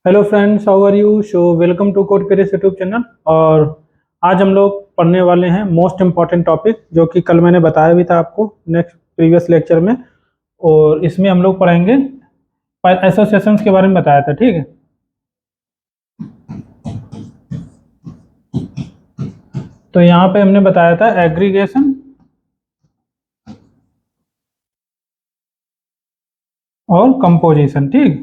Hello friends, how are you. Welcome to code career YouTube channel. और आज हम लोग पढ़ने वाले हैं मोस्ट इम्पॉर्टेंट टॉपिक, जो कि कल मैंने बताया भी था आपको नेक्स्ट प्रीवियस लेक्चर में। और इसमें हम लोग पढ़ेंगे एसोसिएशंस के बारे में बताया था, ठीक है। तो यहाँ पे हमने बताया था एग्रीगेशन और कंपोजिशन, ठीक।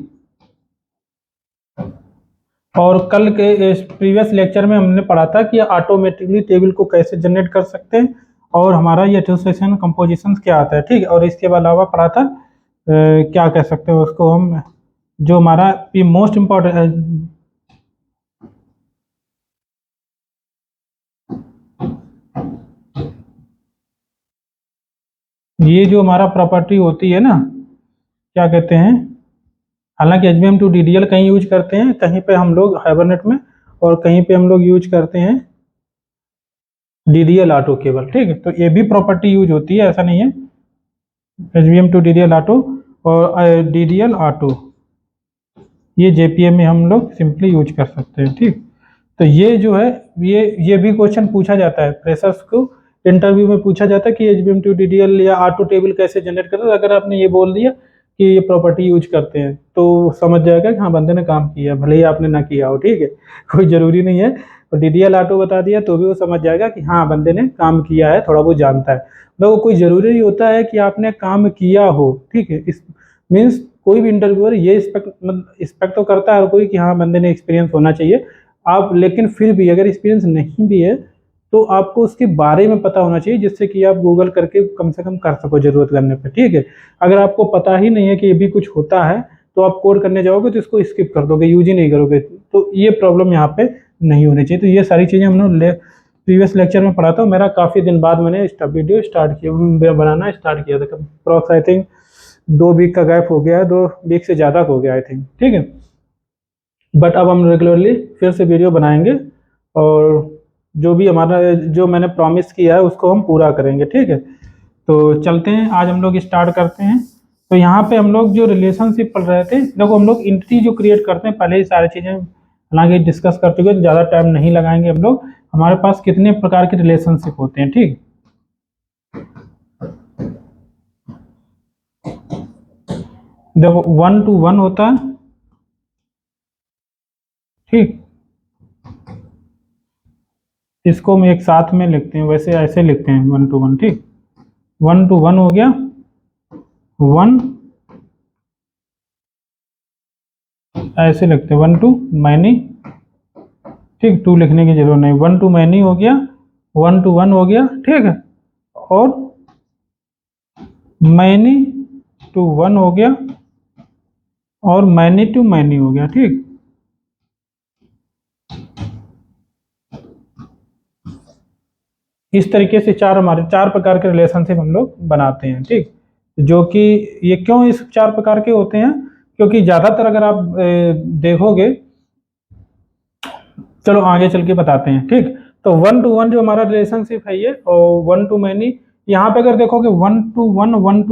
और कल के प्रीवियस लेक्चर में हमने पढ़ा था कि ऑटोमेटिकली टेबल को कैसे जनरेट कर सकते हैं और हमारा ये एसोसिएशन कंपोजिशन क्या आता है, ठीक है। और इसके अलावा पढ़ा था क्या कह सकते हैं उसको हम, जो हमारा मोस्ट इम्पोर्टेंट ये जो हमारा प्रॉपर्टी होती है ना, क्या कहते हैं। हालांकि एचबीएम टू डीडीएल कहीं यूज करते हैं, कहीं पे हम लोग हाइबरनेट में, और कहीं पे हम लोग यूज करते हैं डीडीएल ऑटो केवल, ठीक है। तो ये भी प्रॉपर्टी यूज होती है, ऐसा नहीं है। एचबीएम टू डीडीएल ऑटो और डीडीएल ऑटो, ये जेपीएम में हम लोग सिंपली यूज कर सकते हैं, ठीक। तो ये जो है, ये भी क्वेश्चन पूछा जाता है फ्रेशर्स को, इंटरव्यू में पूछा जाता है कि एचबीएम टू डीडीएल या ऑटो टेबल कैसे जनरेट करते हैं। अगर आपने ये बोल दिया कि ये प्रॉपर्टी यूज करते हैं, तो समझ जाएगा कि हाँ, बंदे ने काम किया, भले ही आपने ना किया हो, ठीक है। कोई जरूरी नहीं है। और डीडीएल ऑटो बता दिया तो भी वो समझ जाएगा कि हाँ, बंदे ने काम किया है, थोड़ा बहुत जानता है। तो कोई जरूरी नहीं होता है कि आपने काम किया हो, ठीक है। इस मीन्स कोई भी इंटरव्यूअर ये एक्सपेक्ट तो करता है हर कोई कि हाँ, बंदे ने एक्सपीरियंस होना चाहिए। आप लेकिन फिर भी अगर एक्सपीरियंस नहीं भी है, तो आपको उसके बारे में पता होना चाहिए, जिससे कि आप गूगल करके कम से कम कर सको जरूरत करने पर, ठीक है। अगर आपको पता ही नहीं है कि ये भी कुछ होता है, तो आप कोड करने जाओगे तो इसको स्किप कर दोगे, यूज ही नहीं करोगे। तो ये प्रॉब्लम यहाँ पे नहीं होनी चाहिए। तो ये सारी चीज़ें हमने प्रीवियस लेक्चर में पढ़ा था। मेरा काफ़ी दिन बाद मैंने वीडियो स्टार्ट किया, बनाना स्टार्ट किया था। अप्रॉक्स आई थिंक 2 वीक का गैप हो गया है, 2 वीक से ज़्यादा हो गया आई थिंक, ठीक है। बट अब हम रेगुलरली फिर से वीडियो बनाएंगे, और जो भी हमारा, जो मैंने प्रॉमिस किया है उसको हम पूरा करेंगे, ठीक है। तो चलते हैं, आज हम लोग स्टार्ट करते हैं। तो यहाँ पे हम लोग जो रिलेशनशिप पढ़ रहे थे, देखो हम लोग इंटिटी जो क्रिएट करते हैं, पहले ही सारी चीज़ें हालांकि डिस्कस कर चुके हैं, ज़्यादा टाइम नहीं लगाएंगे हम लोग। हमारे पास कितने प्रकार के रिलेशनशिप होते हैं, ठीक। देखो 1 to 1 होता है, ठीक। इसको हम एक साथ में लिखते हैं, वैसे ऐसे लिखते हैं 1 to 1, ठीक। 1 to 1 हो गया, 1 ऐसे लिखते हैं, 1 to मैनी, ठीक। 2 लिखने की जरूरत नहीं, 1 to मैनी हो गया, 1 to 1 हो गया, ठीक है। और मैनी टू 1 हो गया, और मैनी टू मैनी हो गया, ठीक। इस तरीके से हमारे 4 प्रकार के रिलेशनशिप हम लोग बनाते हैं, ठीक। जो कि ये क्यों इस 4 प्रकार के होते हैं, क्योंकि ज़्यादातर अगर आप देखोगे, चलो आगे चल के बताते हैं, ठीक। तो 1 to 1 जो हमारा रिलेशनशिप है ये, और 1 to मैनी, यहाँ पे अगर देखोगे 1 to 1, 1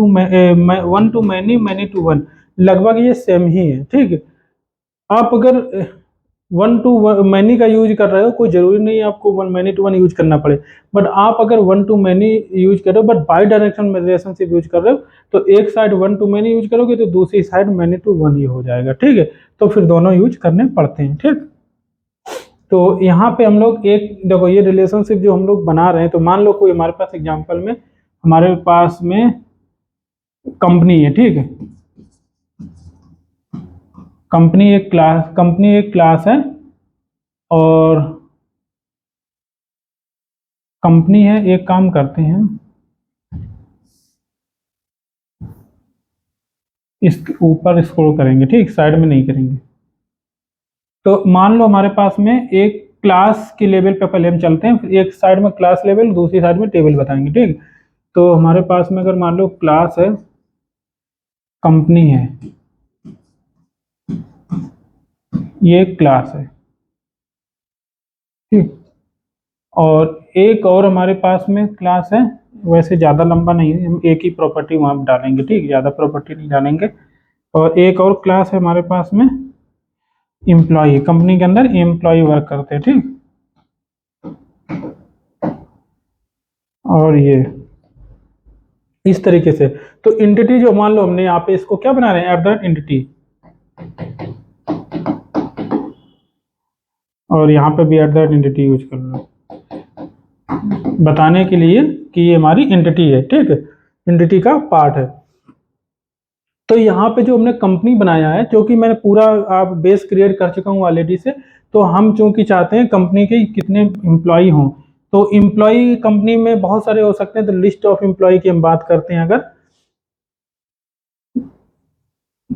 to many, many to 1, लगभग ये सेम ही है, ठीक। आप अगर 1 to मैनी का यूज कर रहे हो, कोई जरूरी नहीं है आपको 1 मैनी टू 1 यूज करना पड़े। बट आप अगर 1 to मैनी यूज कर रहे हो, बट बाई डायरेक्शन में रिलेशनशिप यूज कर रहे हो, तो एक साइड 1 to मैनी यूज करोगे तो दूसरी साइड मैनी टू 1 ही हो जाएगा, ठीक है। तो फिर दोनों यूज करने पड़ते हैं, ठीक। तो यहाँ पे हम लोग एक, देखो ये रिलेशनशिप जो हम लोग बना रहे हैं, तो मान लो कोई हमारे पास एग्जांपल में, हमारे पास में कंपनी है, ठीक है। कंपनी एक क्लास है, और कंपनी है, एक काम करते हैं, इसके ऊपर स्क्रॉल करेंगे, ठीक, साइड में नहीं करेंगे। तो मान लो हमारे पास में एक क्लास के लेवल पे पहले हम चलते हैं, फिर एक साइड में क्लास लेवल, दूसरी साइड में टेबल बताएंगे, ठीक। तो हमारे पास में अगर मान लो क्लास है, कंपनी है, ये क्लास है, ठीक। और एक और हमारे पास में क्लास है, वैसे ज़्यादा लंबा नहीं है, हम एक ही प्रॉपर्टी वहाँ डालेंगे, ठीक, ज़्यादा प्रॉपर्टी नहीं डालेंगे। और एक और क्लास है हमारे पास में, एम्प्लॉय, कंपनी के अंदर एम्प्लॉय वर्क करते हैं, ठीक। और ये इस तरीके से, तो एंटिटी जो मान लो हमने यहाँ पे इसको क्या बना रहे हैं, एट द एंटिटी, और यहाँ पे भी एट द एंटिटी यूज कर लो बताने के लिए कि ये हमारी एंटिटी है, ठीक है, एंटिटी का पार्ट है। तो यहाँ पे जो हमने कंपनी बनाया है, क्योंकि मैंने पूरा आप बेस क्रिएट कर चुका हूँ ऑलरेडी से, तो हम चूंकि चाहते हैं कंपनी के कितने एम्प्लॉय हों, तो एम्प्लॉय कंपनी में बहुत सारे हो सकते हैं, तो लिस्ट ऑफ एम्प्लॉय की हम बात करते हैं। अगर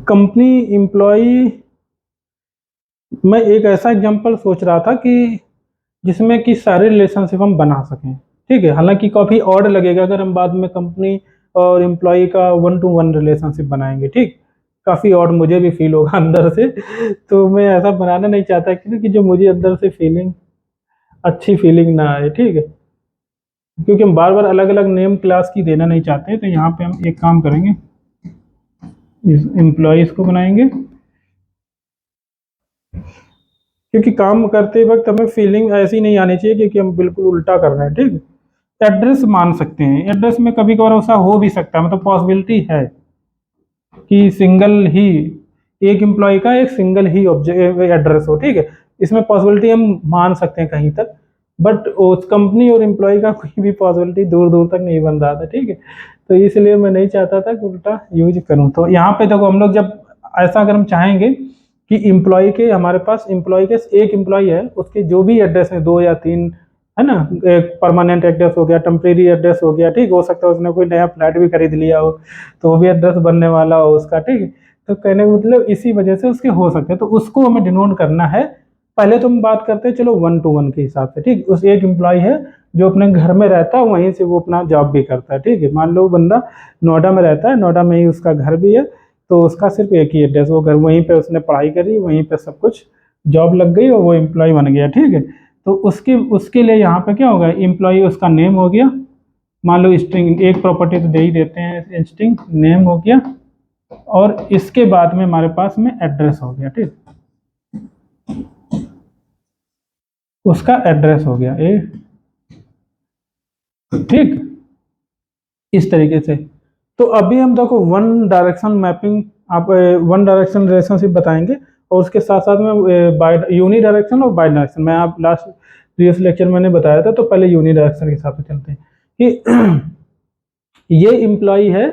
कंपनी एम्प्लॉय, मैं एक ऐसा एग्जांपल सोच रहा था कि जिसमें कि सारे रिलेशनशिप हम बना सकें, ठीक है। हालांकि काफ़ी ऑड लगेगा अगर हम बाद में कंपनी और एम्प्लॉय का 1 to 1 रिलेशनशिप बनाएंगे, ठीक, काफ़ी ऑड मुझे भी फील होगा अंदर से। तो मैं ऐसा बनाना नहीं चाहता कि जो मुझे अंदर से फीलिंग, अच्छी फीलिंग ना आए, ठीक है, क्योंकि हम बार बार अलग अलग नेम क्लास की देना नहीं चाहते। तो यहाँ पे हम एक काम करेंगे, इस एम्प्लॉयज को बनाएंगे, क्योंकि काम करते वक्त हमें फीलिंग ऐसी नहीं आनी चाहिए कि हम बिल्कुल उल्टा कर रहे हैं, ठीक है। एड्रेस मान सकते हैं, एड्रेस में कभी कभार ऐसा हो भी सकता है, मतलब पॉसिबिलिटी है कि सिंगल ही एक एम्प्लॉय का एक सिंगल ही ऑब्जेक्ट एड्रेस हो, ठीक है, इसमें पॉसिबिलिटी हम मान सकते हैं कहीं तक, बट उस कंपनी और एम्प्लॉय का कोई भी पॉसिबिलिटी दूर दूर तक नहीं बन रहा था, ठीक है। तो इसलिए मैं नहीं चाहता था कि उल्टा यूज करूं। तो यहाँ पे देखो हम लोग जब ऐसा अगर हम चाहेंगे कि एम्प्लॉय के, हमारे पास एम्प्लॉय के एक एम्प्लॉय है, उसके जो भी एड्रेस है 2 या 3, है ना, एक परमानेंट एड्रेस हो गया, टेम्परेरी एड्रेस हो गया, ठीक, हो सकता है उसने कोई नया फ्लैट भी खरीद लिया हो तो वो भी एड्रेस बनने वाला हो उसका, ठीक है। तो कहने का मतलब इसी वजह से उसके हो सकते हैं, तो उसको हमें डिनोट करना है। पहले तो हम बात करते हैं चलो 1 to 1 के हिसाब से, ठीक, उस एक एम्प्लॉय है जो अपने घर में रहता है, वहीं से वो अपना जॉब भी करता है, ठीक है। मान लो बंदा नोएडा में रहता है, नोएडा में ही उसका घर भी है, तो उसका सिर्फ एक ही एड्रेस, वो घर वहीं पे उसने पढ़ाई करी, वहीं पे सब कुछ जॉब लग गई और वो एम्प्लॉय बन गया, ठीक है। तो उसके उसके लिए यहाँ पे क्या होगा, एम्प्लॉय उसका नेम हो गया, मान लो स्ट्रिंग, एक प्रॉपर्टी तो दे ही देते हैं, स्ट्रिंग नेम हो गया, और इसके बाद में हमारे पास में एड्रेस हो गया, ठीक, उसका एड्रेस हो गया ए, ठीक, इस तरीके से। तो अभी हम देखो वन डायरेक्शन मैपिंग, आप वन डायरेक्शन रिलेशनशिप बताएंगे, और उसके साथ साथ में बाय यूनी डायरेक्शन और बाय डायरेक्शन, मैं आप लास्ट प्रीवियस लेक्चर मैंने बताया था, तो पहले यूनी डायरेक्शन के हिसाब से चलते हैं कि ये एम्प्लॉय है,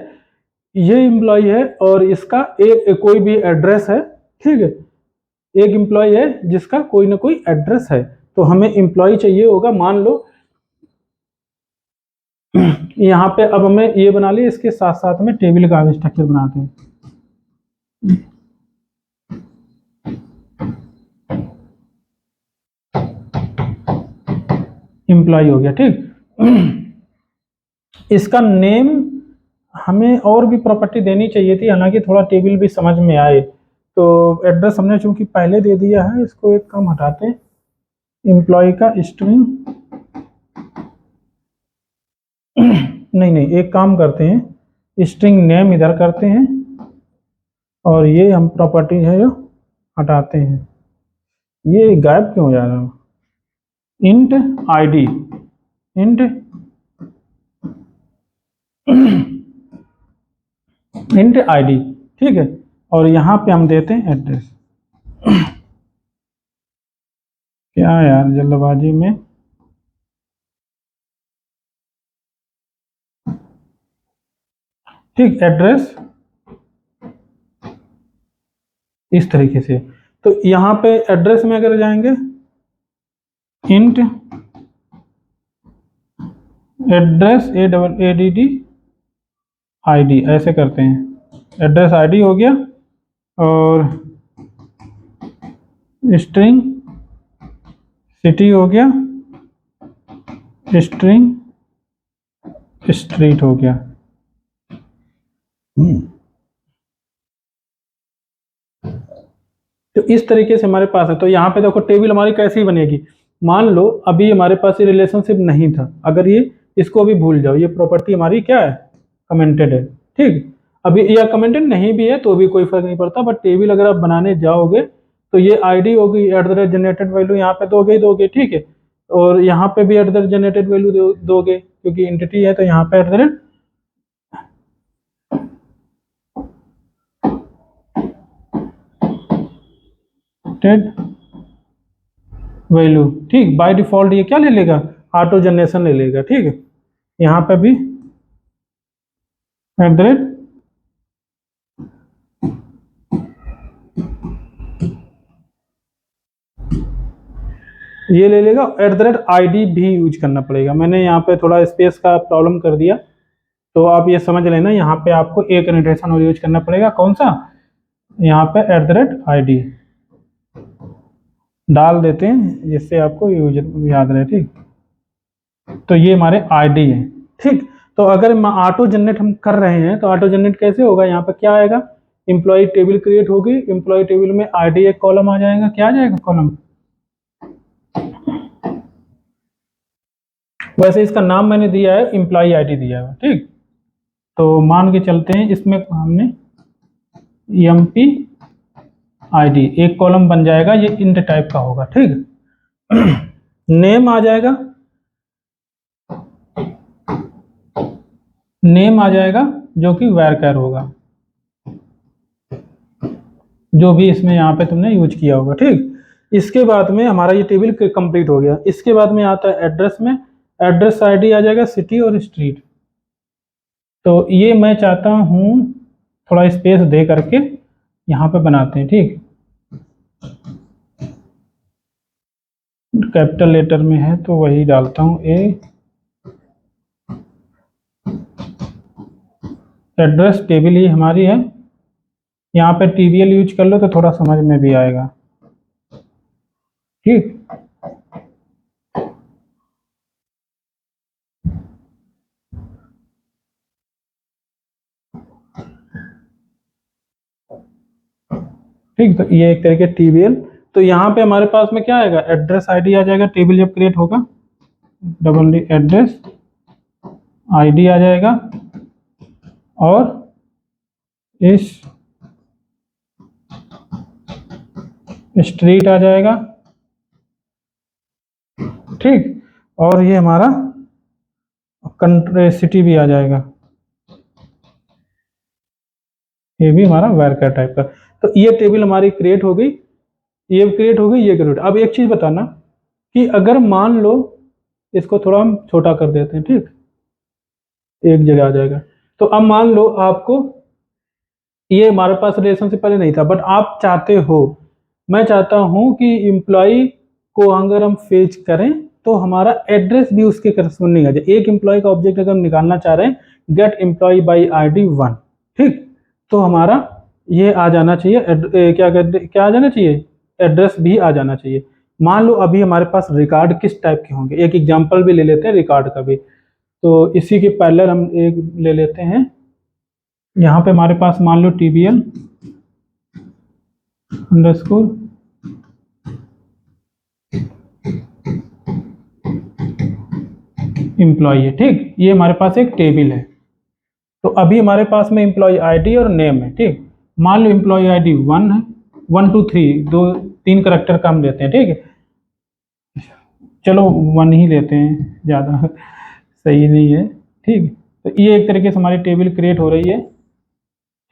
ये एम्प्लॉय है और इसका एक कोई भी एड्रेस है, ठीक है, एक एम्प्लॉय है जिसका कोई ना कोई एड्रेस है, तो हमें एम्प्लॉय चाहिए होगा, मान लो यहाँ पे अब हमें ये बना लिया, इसके साथ साथ में टेबल का भी स्ट्रक्चर बनाते हैं। एम्प्लॉय हो गया, ठीक। इसका नेम हमें और भी प्रॉपर्टी देनी चाहिए थी, हालांकि थोड़ा टेबल भी समझ में आए, तो एड्रेस हमने चूंकि पहले दे दिया है, इसको एक काम हटाते हैं, एम्प्लॉय का स्ट्रिंग नहीं नहीं, एक काम करते हैं, स्ट्रिंग नेम इधर करते हैं, और ये हम प्रॉपर्टी है जो हटाते हैं, ये गायब क्यों हो जा रहा है, int ID, int int ID, ठीक है, और यहाँ पे हम देते हैं एड्रेस। क्या यार जल्दबाजी में, ठीक, एड्रेस इस तरीके से। तो यहाँ पे एड्रेस में अगर जाएंगे, इंट एड्रेस ADD ID ऐसे करते हैं, एड्रेस आईडी हो गया, और स्ट्रिंग सिटी हो गया, स्ट्रिंग स्ट्रीट हो गया। तो इस तरीके से हमारे पास है। तो यहाँ पे देखो टेबल हमारी कैसी बनेगी, मान लो अभी हमारे पास ये रिलेशनशिप नहीं था, अगर ये इसको भी भूल जाओ, ये प्रॉपर्टी हमारी क्या है, कमेंटेड है, ठीक। अभी या कमेंटेड नहीं भी है तो भी कोई फर्क नहीं पड़ता, बट टेबल अगर आप बनाने जाओगे तो ये आईडी होगी, at the rate generated value यहाँ पे दोगे ही दोगे, ठीक है। और यहाँ पे भी at the rate generated value दोगे, क्योंकि एंटिटी है तो यहाँ पे एट द रेट वैल्यू, ठीक। बाय डिफॉल्ट ये क्या ले लेगा, ऑटो जनरेशन ले लेगा, ठीक है। यहाँ पे भी एट द रेट ये ले लेगा, एट द रेट आईडी भी यूज करना पड़ेगा। मैंने यहाँ पे थोड़ा स्पेस का प्रॉब्लम कर दिया, तो आप ये समझ लेना, यहाँ पे आपको एक नोटेशन और यूज करना पड़ेगा, कौन सा, यहाँ पे एट द रेट आई डाल देते हैं, जिससे आपको यूज याद रहे, ठीक। तो ये हमारे आईडी है, ठीक। तो अगर ऑटो जनरेट हम कर रहे हैं तो ऑटो जनरेट कैसे होगा, यहाँ पे क्या आएगा, एम्प्लॉय टेबल क्रिएट होगी, एम्प्लॉय टेबल में आईडी एक कॉलम आ जाएगा, क्या आ जाएगा कॉलम, वैसे इसका नाम मैंने दिया है एम्प्लॉय आईडी दिया है, ठीक। तो मान के चलते हैं इसमें हमने एमपी आईडी एक कॉलम बन जाएगा, ये इंट टाइप का होगा, ठीक। नेम आ जाएगा, नेम आ जाएगा जो कि varchar होगा, जो भी इसमें यहाँ पे तुमने यूज किया होगा, ठीक। इसके बाद में हमारा ये टेबल कंप्लीट हो गया। इसके बाद में आता है एड्रेस में, एड्रेस आईडी आ जाएगा सिटी और स्ट्रीट। तो ये मैं चाहता हूँ थोड़ा स्पेस दे करके यहाँ पे बनाते हैं, ठीक। कैपिटल लेटर में है तो वही डालता हूँ, ए एड्रेस टेबल ही हमारी है, यहाँ पे टीबीएल यूज कर लो तो थोड़ा समझ में भी आएगा, ठीक। ठीक, तो ये एक तरीके टीबीएल। तो यहाँ पे हमारे पास में क्या आएगा, एड्रेस आईडी आ जाएगा, टेबल जब क्रिएट होगा, डबल डी एड्रेस आईडी आ जाएगा, और इस स्ट्रीट आ जाएगा, ठीक। और ये हमारा कंट्री सिटी भी आ जाएगा, ये भी हमारा varchar टाइप का। तो ये टेबल हमारी क्रिएट हो गई, ये क्रिएट हो गई, ये क्रिएट। अब एक चीज बताना कि अगर मान लो इसको थोड़ा हम छोटा कर देते हैं, ठीक, एक जगह आ जाएगा। तो अब मान लो आपको ये हमारे पास रिलेशनशिप पहले नहीं था, बट आप चाहते हो, मैं चाहता हूं कि एम्प्लॉय को अगर हम फेच करें तो हमारा एड्रेस भी उसके करस्पॉन्डिंग आ जाए। एक एम्प्लॉय का ऑब्जेक्ट अगर हम निकालना चाह रहे हैं, गेट एम्प्लॉय बाई आईडी 1, ठीक, तो हमारा ये आ जाना चाहिए, क्या आ जाना चाहिए, एड्रेस भी आ जाना चाहिए। मान लो अभी हमारे पास रिकॉर्ड किस टाइप के होंगे, एक एग्जांपल भी ले लेते हैं रिकॉर्ड का भी। तो इसी के पैरेलल हम एक ले लेते हैं, यहाँ पे हमारे पास मान लो टीबीएल अंडरस्कोर एम्प्लॉय है, ठीक। ये हमारे पास एक टेबल है। तो अभी हमारे पास में एम्प्लॉय आईडी और नेम है, ठीक। मान लो एम्प्लॉय आईडी 1 है, 1 2 3 3 करैक्टर का हम लेते हैं, ठीक है। चलो 1 ही लेते हैं, ज़्यादा सही नहीं है, ठीक। तो ये एक तरीके से हमारी टेबल क्रिएट हो रही है,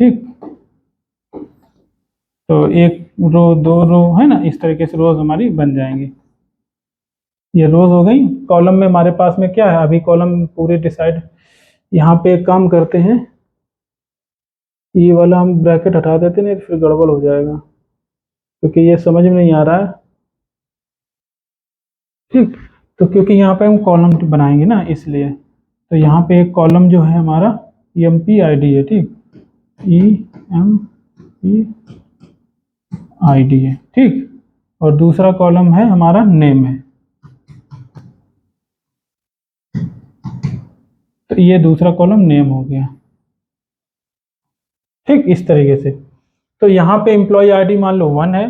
ठीक। तो एक रो, 2 रो है ना, इस तरीके से रोज हमारी बन जाएंगी। ये रोज हो गई। कॉलम में हमारे पास में क्या है, अभी कॉलम पूरे डिसाइड, यहाँ पे एक काम करते हैं, ये वाला हम ब्रैकेट हटा देते हैं, फिर गड़बड़ हो जाएगा, क्योंकि ये समझ में नहीं आ रहा है, ठीक। तो क्योंकि यहाँ पे हम कॉलम बनाएंगे ना, इसलिए तो यहाँ पे एक कॉलम जो है हमारा एमपी आईडी है, ठीक, ई एम पी आईडी है, ठीक। और दूसरा कॉलम है हमारा नेम है, तो ये दूसरा कॉलम नेम हो गया, ठीक, इस तरीके से। तो यहाँ पे एम्प्लॉय आईडी मान लो 1 है,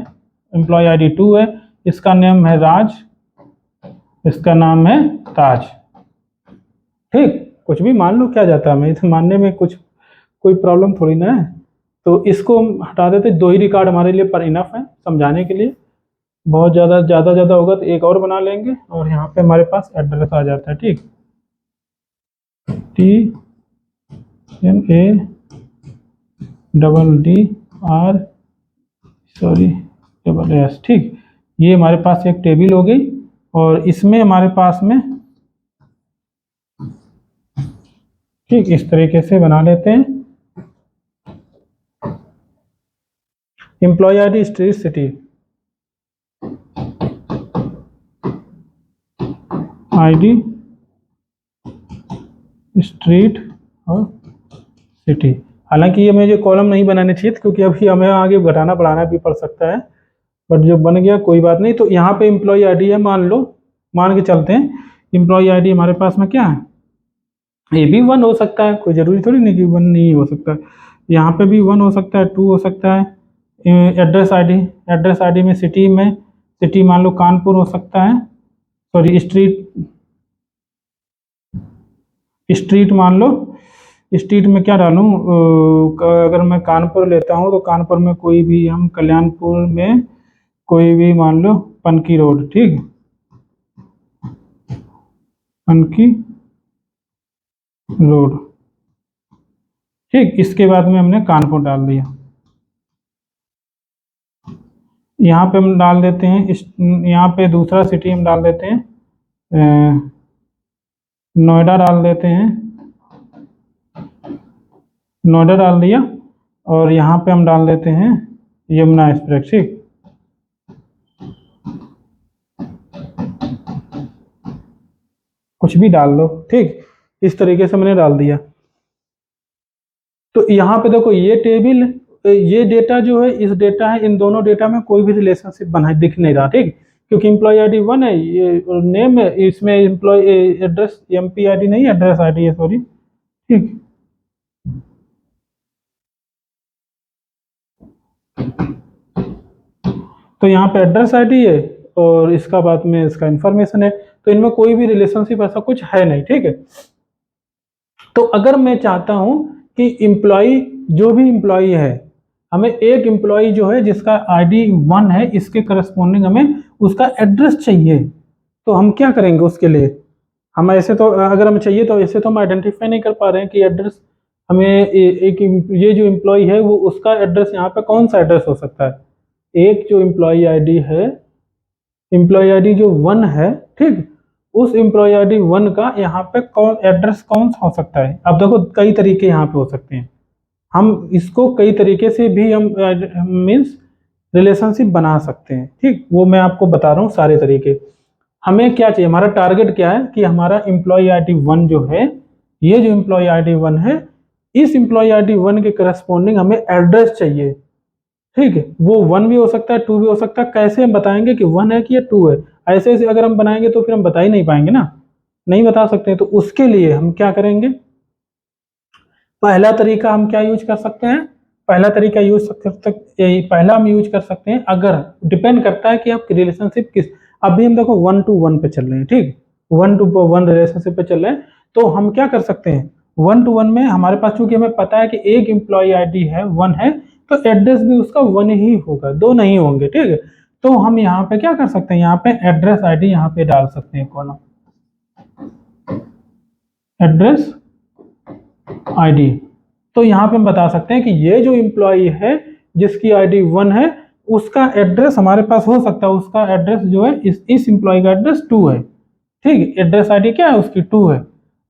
एम्प्लॉय आईडी 2 है, इसका नेम है राज, इसका नाम है ताज, ठीक। कुछ भी मान लो, क्या जाता है, मैं इसे मानने में कुछ कोई प्रॉब्लम थोड़ी ना है। तो इसको हम हटा देते, 2 ही रिकॉर्ड हमारे लिए पर इनफ है समझाने के लिए। बहुत ज़्यादा होगा तो एक और बना लेंगे, और यहाँ पे हमारे पास एड्रेस आ जाता है। ठीक, TNADDRS, ठीक। ये हमारे पास एक टेबल हो गई, और इसमें हमारे पास में, ठीक, इस तरीके से बना लेते हैं। Employee ID, street, city, ID, street और सिटी। हालांकि ये मुझे कॉलम नहीं बनाने चाहिए क्योंकि अभी हमें आगे घटाना बढ़ाना भी पड़ सकता है, बट जो बन गया कोई बात नहीं। तो यहाँ पे एम्प्लॉय ID है, मान के चलते हैं एम्प्लॉय ID हमारे पास में क्या है, ये भी 1 हो सकता है, कोई ज़रूरी थोड़ी नहीं कि 1 नहीं हो सकता। यहाँ पे भी 1 हो सकता है, 2 हो सकता है। एड्रेस ID में सिटी मान लो कानपुर हो सकता है, सॉरी स्ट्रीट मान लो, स्ट्रीट में क्या डालूं, अगर मैं कानपुर लेता हूँ तो कानपुर में कोई भी, हम कल्याणपुर में कोई भी मान लो पनकी रोड, ठीक, पनकी रोड, ठीक। इसके बाद में हमने कानपुर डाल दिया। यहाँ पे हम डाल देते हैं, यहाँ पे दूसरा सिटी हम डाल देते हैं, नोएडा डाल देते हैं, नोएडा डाल दिया। और यहाँ पे हम डाल देते हैं यमुना एक्सप्रेस, ठीक। कुछ भी डाल लो, ठीक, इस तरीके से मैंने डाल दिया। तो यहाँ पे देखो ये टेबल, ये डेटा जो है, इस डेटा है, इन दोनों डेटा में कोई भी रिलेशनशिप बना दिख नहीं रहा, ठीक, क्योंकि एम्प्लॉय ID 1 है, ये नेम है, इसमें एम्प्लॉय एड्रेस MPID नहीं, एड्रेस ID है, सॉरी, ठीक। तो यहाँ पे एड्रेस ID है, और इसका बाद में इसका इंफॉर्मेशन है, तो इनमें कोई भी रिलेशनशिप ऐसा कुछ है नहीं, ठीक है। तो अगर मैं चाहता हूं कि एम्प्लॉय, जो भी एम्प्लॉय है, हमें एक एम्प्लॉय जो है जिसका ID 1 है, इसके करस्पॉन्डिंग हमें उसका एड्रेस चाहिए, तो हम क्या करेंगे उसके लिए, हम ऐसे तो, अगर हमें चाहिए तो ऐसे तो हम आइडेंटिफाई नहीं कर पा रहे हैं कि एड्रेस हमें एक, ये जो एम्प्लॉय है वो उसका एड्रेस यहाँ पे कौन सा एड्रेस हो सकता है। एक जो एम्प्लॉय ID है, एम्प्लॉय ID जो 1 है, ठीक, उस एम्प्लॉय ID 1 का यहाँ पे एड्रेस कौन सा हो सकता है। अब देखो कई तरीके यहाँ पे हो सकते हैं, हम इसको कई तरीके से भी हम मीन्स रिलेशनशिप बना सकते हैं, ठीक, वो मैं आपको बता रहा हूँ सारे तरीके। हमें क्या चाहिए, हमारा टारगेट क्या है कि हमारा एम्प्लॉय ID 1 जो है, ये जो एम्प्लॉय ID 1 है, इस एम्प्लॉय ID 1 के करस्पॉन्डिंग हमें एड्रेस चाहिए, ठीक है। वो 1 भी हो सकता है, 2 भी हो सकता है, कैसे हम बताएंगे कि 1 है कि ये 2 है, ऐसे ऐसे अगर हम बनाएंगे तो फिर हम बता ही नहीं पाएंगे ना, नहीं बता सकते। तो उसके लिए हम क्या करेंगे, पहला तरीका हम क्या यूज कर सकते हैं, पहला तरीका पहला हम यूज कर सकते हैं, अगर डिपेंड करता है कि आप रिलेशनशिप किस, अभी हम देखो 1 to 1 पे चल रहे हैं, ठीक, 1 to 1 रिलेशनशिप पे चल रहे हैं, तो हम क्या कर सकते हैं, 1 to 1 में हमारे पास चूंकि हमें पता है कि एक एम्प्लॉय ID है 1 है, तो एड्रेस भी उसका 1 ही होगा, 2 नहीं होंगे, ठीक है। तो हम यहाँ पे क्या कर सकते हैं, यहाँ पे एड्रेस ID यहाँ पे डाल सकते हैं, कॉलम एड्रेस ID। तो यहाँ पे हम बता सकते हैं कि ये जो एम्प्लॉय है जिसकी ID 1 है, उसका एड्रेस हमारे पास हो सकता है, उसका एड्रेस जो है, इस एम्प्लॉय का एड्रेस 2 है, ठीक, एड्रेस ID क्या है उसकी 2 है,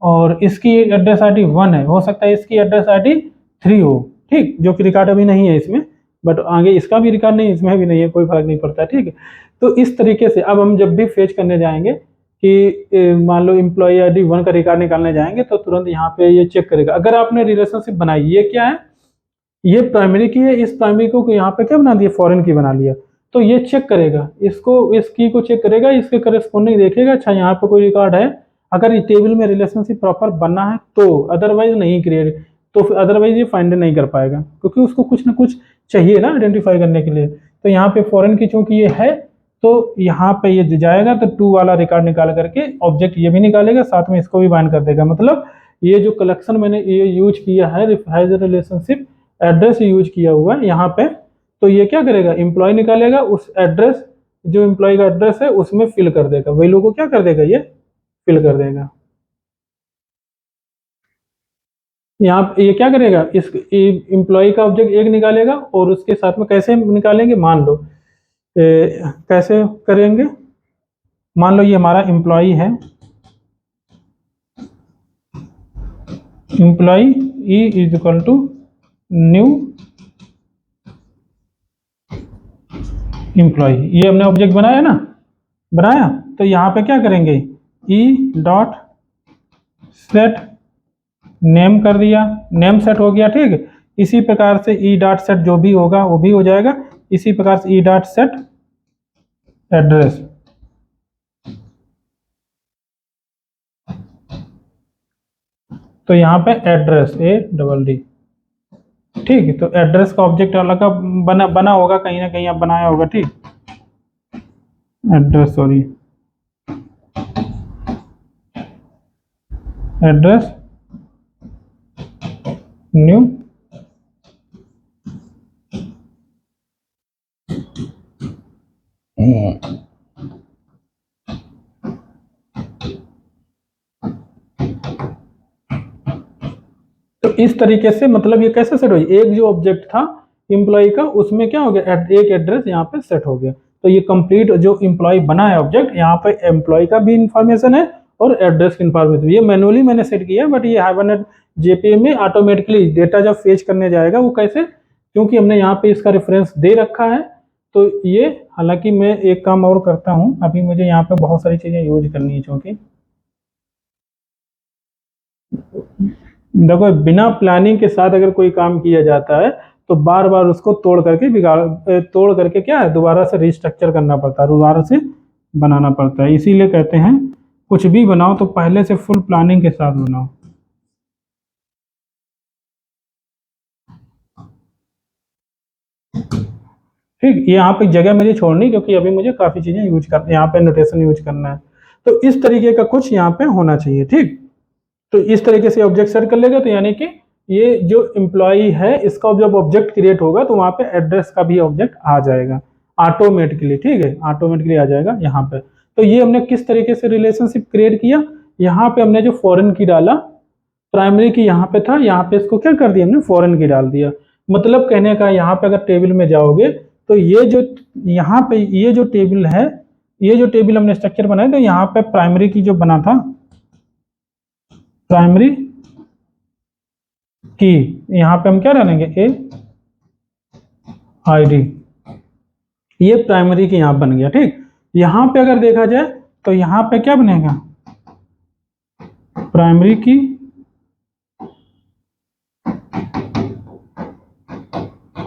और इसकी एड्रेस ID 1 है, हो सकता है इसकी एड्रेस ID 3 हो, ठीक, जो कि रिकॉर्ड अभी नहीं है इसमें, बट आगे इसका भी रिकॉर्ड नहीं, इसमें भी नहीं है, कोई फर्क नहीं पड़ता, ठीक है। तो इस तरीके से अब हम जब भी फेच करने जाएंगे कि मान लो एम्प्लॉय ID 1 का रिकॉर्ड निकालने जाएंगे, तो तुरंत यहाँ पे ये चेक करेगा। अगर आपने रिलेशनशिप बनाई, ये क्या है, ये प्राइमरी की है, इस प्राइमरी को यहाँ पे क्या बना दिया, फॉरेन की बना लिया, तो ये चेक करेगा, इसको, इस की को चेक करेगा, इसके करस्पॉन्डिंग देखेगा, अच्छा यहाँ पे कोई रिकॉर्ड है, अगर इस टेबल में रिलेशनशिप प्रॉपर बनना है तो, अदरवाइज नहीं क्रिएट, तो अदरवाइज ये फाइंड नहीं कर पाएगा, क्योंकि उसको कुछ ना कुछ चाहिए ना आइडेंटिफाई करने के लिए। तो यहाँ पे फॉरेन की चूंकि ये है, तो यहाँ पे ये जाएगा, तो 2 वाला रिकॉर्ड निकाल करके ऑब्जेक्ट ये भी निकालेगा, साथ में इसको भी बाइंड कर देगा। मतलब ये जो कलेक्शन मैंने ये यूज किया है, हैज रिलेशनशिप एड्रेस यूज किया हुआ है यहाँ पे, तो ये क्या करेगा, एम्प्लॉय निकालेगा, उस एड्रेस जो एम्प्लॉय का एड्रेस है उसमें फिल कर देगा, वैल्यू को क्या कर देगा, ये फिल कर देगा। यहाँ पे ये क्या करेगा, इस एम्प्लॉय का ऑब्जेक्ट एक निकालेगा और उसके साथ में कैसे निकालेंगे, मान लो कैसे करेंगे, मान लो ये हमारा एम्प्लॉय है, employee e is equal to new employee, ये हमने ऑब्जेक्ट बनाया ना, बनाया, तो यहाँ पे क्या करेंगे, ई डॉट सेट नेम कर दिया, नेम सेट हो गया, ठीक। इसी प्रकार से ई डॉट सेट जो भी होगा वो भी हो जाएगा, इसी प्रकार से ई डॉट सेट एड्रेस, तो यहाँ पे एड्रेस ADD, ठीक है। तो एड्रेस का ऑब्जेक्ट अलग का बना होगा, कहीं ना कहीं आप बनाया होगा, ठीक, एड्रेस, सॉरी, एड्रेस न्यू तो इस तरीके से, मतलब ये कैसे सेट हो, एक जो ऑब्जेक्ट था एम्प्लॉय का उसमें क्या हो गया, एक एड्रेस यहाँ पे सेट हो गया, तो ये कंप्लीट जो एम्प्लॉय बना है ऑब्जेक्ट, यहाँ पे एम्प्लॉय का भी इंफॉर्मेशन है और एड्रेस की इंफॉर्मेशन, ये मैनुअली मैंने सेट किया है, बट ये हाइबरनेट जेपीएम में ऑटोमेटिकली डेटा जब फेच करने जाएगा वो कैसे, क्योंकि हमने यहाँ पे इसका रेफरेंस दे रखा है, तो ये, हालांकि मैं एक काम और करता हूँ, अभी मुझे यहाँ पे बहुत सारी चीजें यूज करनी है, क्योंकि देखो बिना प्लानिंग के साथ अगर कोई काम किया जाता है तो बार बार उसको तोड़ करके क्या है, दोबारा से रिस्ट्रक्चर करना पड़ता है, दोबारा से बनाना पड़ता है, इसीलिए कहते हैं कुछ भी बनाओ तो पहले से फुल प्लानिंग के साथ बनाओ। ठीक, ये यहाँ पे जगह मुझे छोड़नी, क्योंकि अभी मुझे काफी चीजें यूज करना, यहाँ पे नोटेशन यूज करना है, तो इस तरीके का कुछ यहाँ पे होना चाहिए, ठीक। तो इस तरीके से ऑब्जेक्ट सेट कर लेगा, तो यानी कि ये जो एम्प्लॉय है इसका जब ऑब्जेक्ट क्रिएट होगा तो वहां पे एड्रेस का भी ऑब्जेक्ट आ जाएगा ऑटोमेटिकली, ठीक है, ऑटोमेटिकली आ जाएगा यहाँ पे। तो ये हमने किस तरीके से रिलेशनशिप क्रिएट किया, यहाँ पे हमने जो फॉरेन की डाला, प्राइमरी की यहाँ पे था, यहाँ पे इसको क्या कर दिया हमने, फॉरेन की डाल दिया, मतलब कहने का यहाँ पे अगर टेबल में जाओगे तो ये जो यहाँ पे ये जो टेबल है, ये जो टेबल हमने स्ट्रक्चर बनाया, तो यहाँ पे प्राइमरी की जो बना था, प्राइमरी की, यहाँ पे हम क्या डालेंगे, AID, ये प्राइमरी की यहाँ बन गया, ठीक। यहाँ पे अगर देखा जाए तो यहाँ पे क्या बनेगा, प्राइमरी की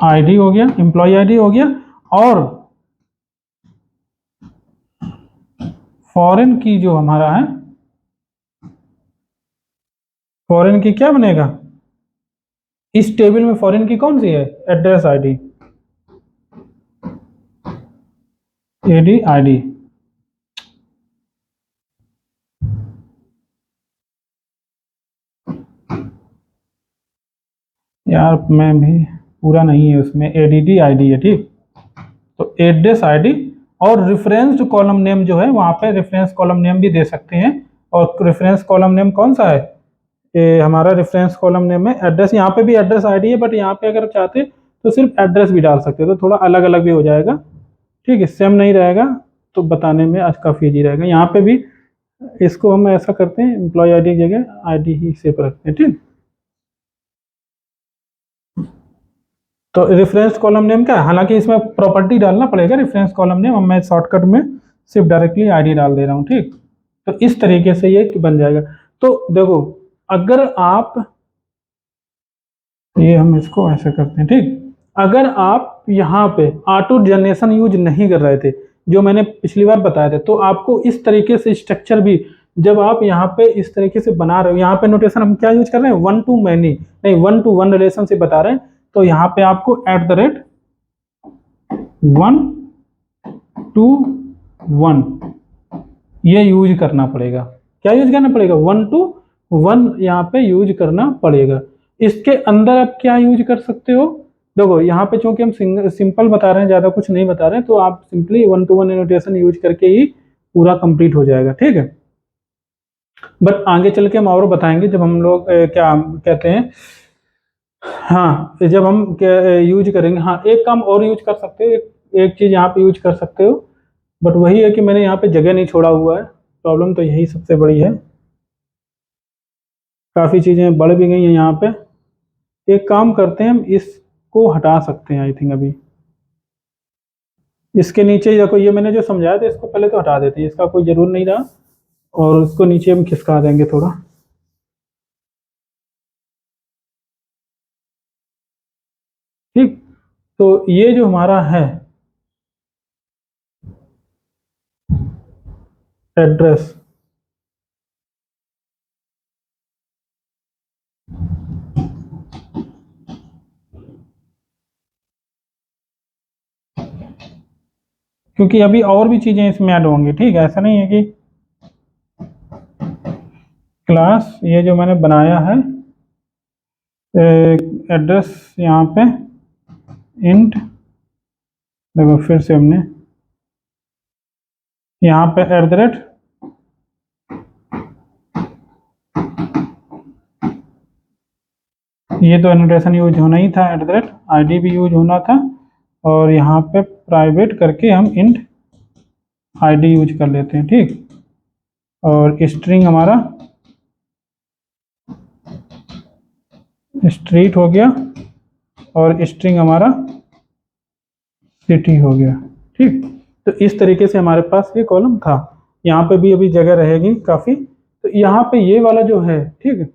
ID हो गया, एम्प्लॉय ID हो गया, और फॉरेन की जो हमारा है, फॉरेन की क्या बनेगा, इस टेबल में फॉरेन की कौन सी है, एड्रेस ID, ADID, यार मैं भी पूरा नहीं है उसमें, ADDID है, ठीक। तो एड्रेस ID और रेफरेंस कॉलम नेम जो है वहां पे रेफरेंस कॉलम नेम भी दे सकते हैं, और रेफरेंस कॉलम नेम कौन सा है, ये हमारा रेफरेंस कॉलम नेम है एड्रेस, यहाँ पे भी एड्रेस ID है, बट यहाँ पे अगर चाहते तो सिर्फ एड्रेस भी डाल सकते हो, तो थोड़ा अलग अलग भी हो जाएगा, ठीक है, सेम नहीं रहेगा, तो बताने में आज काफ़ी ईजी रहेगा। यहाँ पे भी इसको हम ऐसा करते हैं, एम्प्लॉय ID की जगह ID ही सेव रखते हैं, ठीक। तो रेफरेंस कॉलम नेम क्या है, हालांकि इसमें प्रॉपर्टी डालना पड़ेगा रेफरेंस कॉलम नेम, मैं शॉर्टकट में सिर्फ डायरेक्टली ID डाल दे रहा हूँ, ठीक। तो इस तरीके से ये बन जाएगा। तो देखो अगर आप, ये हम इसको ऐसे करते हैं, ठीक, अगर आप यहाँ पे ऑटो जनरेशन यूज नहीं कर रहे थे जो मैंने पिछली बार बताया था, तो आपको इस तरीके से स्ट्रक्चर भी जब आप यहाँ पे इस तरीके से बना रहे हो, यहाँ पे नोटेशन हम क्या यूज कर रहे हैं, वन टू मैनी नहीं, वन टू वन रिलेशन से बता रहे हैं, तो यहाँ पे आपको @ 1 to 1 ये यूज करना पड़ेगा, क्या यूज करना पड़ेगा, 1 to 1 यहाँ पे यूज करना पड़ेगा। इसके अंदर आप क्या यूज कर सकते हो, देखो यहाँ पे चूंकि हम सिंपल बता रहे हैं, ज़्यादा कुछ नहीं बता रहे हैं, तो आप सिंपली 1 to 1 एनोटेशन यूज करके ही पूरा कंप्लीट हो जाएगा, ठीक है। बट आगे चल के हम और बताएंगे जब हम लोग क्या कहते हैं, हाँ जब हम यूज करेंगे। हाँ एक काम और यूज कर सकते हो, एक चीज़ यहाँ पे यूज कर सकते हो, बट वही है कि मैंने यहाँ पे जगह नहीं छोड़ा हुआ है, प्रॉब्लम तो यही सबसे बड़ी है। काफ़ी चीज़ें बढ़ भी गई हैं यहाँ पे। एक काम करते हैं, हम इसको हटा सकते हैं आई थिंक अभी। इसके नीचे देखो, ये मैंने जो समझाया था इसको पहले तो हटा देते हैं, इसका कोई ज़रूर नहीं रहा, और उसको नीचे हम खिसका देंगे थोड़ा। ठीक, तो ये जो हमारा है एड्रेस, क्योंकि अभी और भी चीज़ें इसमें ऐड होंगी, ठीक है, ऐसा नहीं है कि क्लास ये जो मैंने बनाया है एड्रेस यहाँ पे इंट, देखो फिर से हमने यहाँ पे @ ये तो एनोटेशन यूज होना ही था, @id भी यूज होना था, और यहाँ पे प्राइवेट करके हम इंट id यूज कर लेते हैं, ठीक। और स्ट्रिंग हमारा स्ट्रीट हो गया, और स्ट्रिंग हमारा सिटी हो गया, ठीक। तो इस तरीके से हमारे पास ये कॉलम था। यहाँ पे भी अभी जगह रहेगी काफ़ी, तो यहाँ पे ये वाला जो है, ठीक है,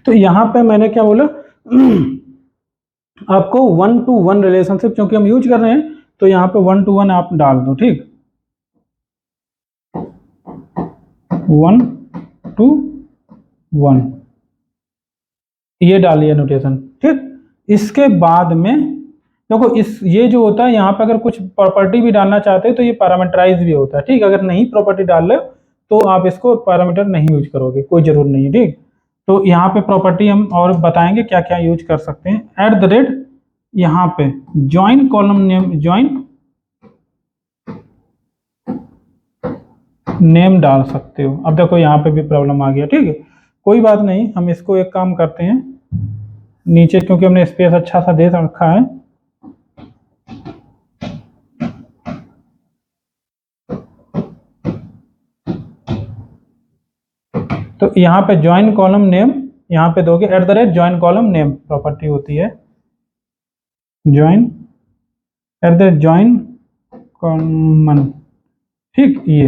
तो यहाँ पे मैंने क्या बोला आपको 1 to 1 रिलेशनशिप क्योंकि हम यूज कर रहे हैं, तो यहाँ पे 1 to 1 आप डाल दो, ठीक, 1 to 1 ये डालिए नोटेशन, ठीक। इसके बाद में देखो इस ये जो होता है यहाँ पे अगर कुछ प्रॉपर्टी भी डालना चाहते हैं तो ये पैरामीटराइज भी होता है, ठीक। अगर नहीं प्रॉपर्टी डाल रहे हो तो आप इसको पैरामीटर नहीं यूज करोगे, कोई जरूर नहीं है, ठीक। तो यहाँ पे प्रॉपर्टी हम और बताएंगे क्या क्या यूज कर सकते हैं। @ यहाँ पे join column name, join name डाल सकते हो। अब देखो यहाँ पे भी प्रॉब्लम आ गया, ठीक है, कोई बात नहीं, हम इसको एक काम करते हैं, नीचे क्योंकि हमने स्पेस अच्छा सा दे रखा है, तो यहाँ पे ज्वाइन कॉलम नेम यहाँ पे दोगे, @ ज्वाइन कॉलम नेम प्रॉपर्टी होती है, ज्वाइन ज्वाइन कॉमन, ठीक। ये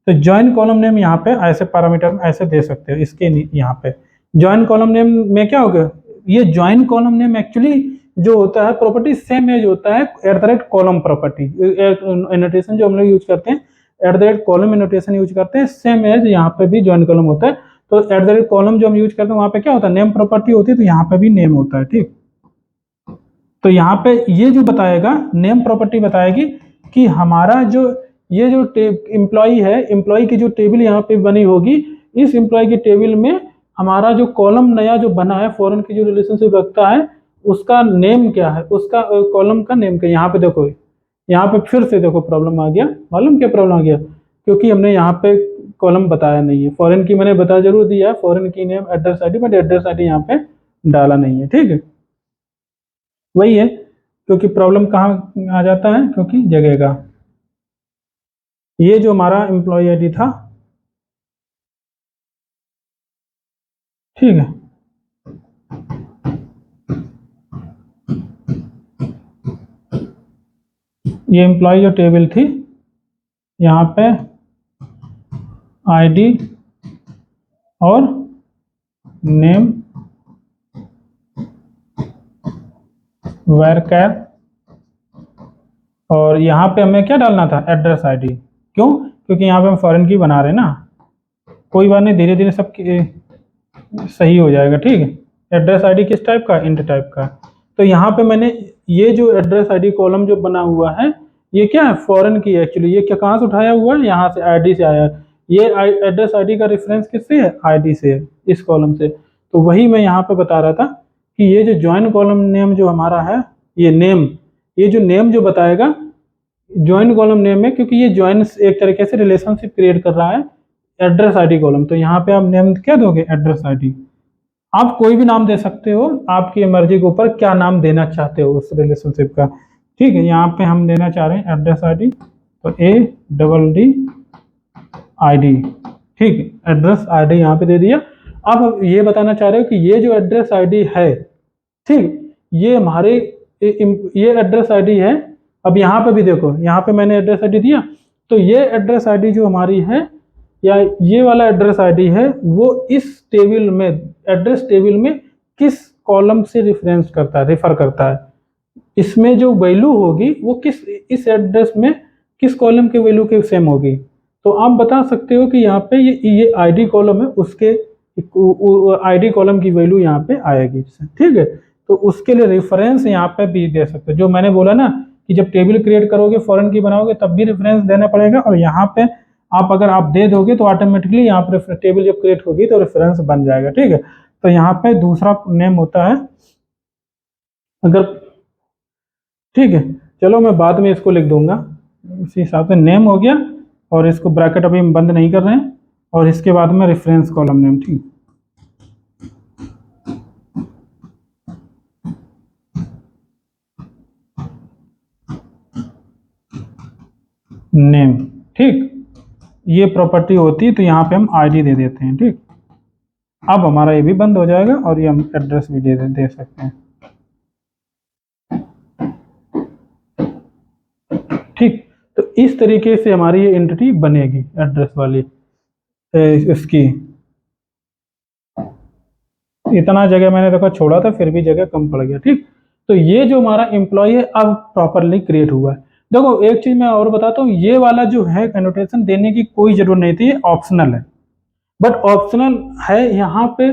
तो ज्वाइन कॉलम नेम यहाँ पे ऐसे पैरामीटर ऐसे दे सकते हो, इसके यहाँ पे ज्वाइन कॉलम नेम में क्या होगा, ये ज्वाइन कॉलम नेम एक्चुअली जो होता है प्रॉपर्टी सेम एज होता है @ कॉलम प्रॉपर्टी एनोटेशन जो हम लोग यूज करते हैं, @ कॉलम एनोटेशन यूज करते हैं, सेम एज यहाँ पे भी ज्वाइन कॉलम होता है। तो @ कॉलम जो हम यूज करते हैं वहाँ पे क्या होता है, नेम प्रॉपर्टी होती है, तो यहाँ पे भी नेम होता है, ठीक। तो यहाँ पे ये जो बताएगा नेम प्रॉपर्टी बताएगी कि हमारा जो ये जो एम्प्लॉय है, एम्प्लॉय की जो टेबल यहाँ पे बनी होगी, इस एम्प्लॉय की टेबल में हमारा जो कॉलम नया जो बना है फॉरेन की जो रिलेशनशिप रखता है उसका नेम क्या है, उसका कॉलम का नेम क्या। यहाँ पे देखो, यहाँ पे फिर से देखो प्रॉब्लम आ गया, मालूम क्या प्रॉब्लम आ गया, क्योंकि हमने यहाँ पे कॉलम बताया नहीं है, फॉरेन की मैंने बता जरूर दिया है, फॉरेन की name address ID, but address ID यहाँ पे डाला नहीं है, ठीक है। वही है, क्योंकि प्रॉब्लम कहाँ आ जाता है, क्योंकि जगह का। ये जो हमारा एम्प्लॉय ID था, ठीक है, ये एम्प्लॉय जो टेबल थी यहाँ पे ID और नेम varchar, और यहाँ पे हमें क्या डालना था, एड्रेस ID। क्यों, क्योंकि यहाँ पे हम फॉरेन की बना रहे हैं ना, कोई बात नहीं, धीरे धीरे सब सही हो जाएगा, ठीक है। एड्रेस आईडी किस टाइप का, इंट टाइप का। तो यहाँ पे मैंने ये जो एड्रेस आईडी कॉलम जो बना हुआ है ये क्या है, फॉरेन की एक्चुअली, ये क्या कहाँ से उठाया हुआ है, यहाँ से आईडी से आया है। ये एड्रेस आईडी का रेफरेंस किससे है, आईडी से है, इस कॉलम से। तो वही मैं यहाँ पे बता रहा था कि ये जो ज्वाइन कॉलम नेम जो हमारा है, ये नेम, ये जो नेम जो बताएगा ज्वाइन कॉलम नेम है, क्योंकि ये ज्वाइन एक तरीके से रिलेशनशिप क्रिएट कर रहा है एड्रेस आईडी कॉलम। तो यहाँ पे आप नेम क्या दोगे, एड्रेस आईडी। आप कोई भी नाम दे सकते हो, आपकी मर्जी के ऊपर क्या नाम देना चाहते हो उस रिलेशनशिप का। ठीक है, यहाँ पे हम देना चाह रहे हैं एड्रेस आईडी, तो ADD ID, ठीक है, एड्रेस आईडी यहाँ पे दे दिया। अब ये बताना चाह रहे हो कि ये जो एड्रेस आईडी है, ठीक, ये हमारे ये एड्रेस आईडी है। अब यहाँ पे भी देखो, यहाँ पे मैंने एड्रेस आईडी दिया, तो ये एड्रेस आईडी जो हमारी है, या ये वाला एड्रेस आईडी है, वो इस टेबल में, एड्रेस टेबल में किस कॉलम से रेफरेंस करता है, रेफर करता है। इसमें जो वैल्यू होगी वो किस, इस एड्रेस में किस कॉलम के वैल्यू के सेम होगी। तो आप बता सकते हो कि यहाँ पे ये आईडी कॉलम है, उसके आईडी कॉलम की वैल्यू यहाँ पे आएगी, ठीक है। तो उसके लिए रेफरेंस यहाँ पे भी दे सकते हो। जो मैंने बोला ना कि जब टेबल क्रिएट करोगे, फॉरेन की बनाओगे, तब भी रेफरेंस देना पड़ेगा, और यहाँ पे आप अगर आप दे दोगे तो ऑटोमेटिकली यहाँ पर टेबल जब क्रिएट होगी तो रेफरेंस बन जाएगा, ठीक है। तो यहाँ पे दूसरा नेम होता है, अगर, ठीक है, चलो मैं बाद में इसको लिख दूंगा, इसी हिसाब से नेम हो गया, और इसको ब्रैकेट अभी हम बंद नहीं कर रहे हैं, और इसके बाद में रेफरेंस कॉलम नेम, ठीक, नेम, ठीक, ये प्रॉपर्टी होती है। तो यहाँ पे हम आईडी दे देते हैं, ठीक। अब हमारा ये भी बंद हो जाएगा, और ये हम एड्रेस भी दे सकते हैं, ठीक। तो इस तरीके से हमारी ये एंटिटी बनेगी एड्रेस वाली। इसकी इतना जगह मैंने देखा छोड़ा था, फिर भी जगह कम पड़ गया, ठीक। तो ये जो हमारा एम्प्लॉय है अब प्रॉपरली क्रिएट हुआ है। देखो एक चीज मैं और बताता हूँ, ये वाला जो है एनोटेशन देने की कोई जरूरत नहीं थी, ये ऑप्शनल है, बट ऑप्शनल है। यहाँ पे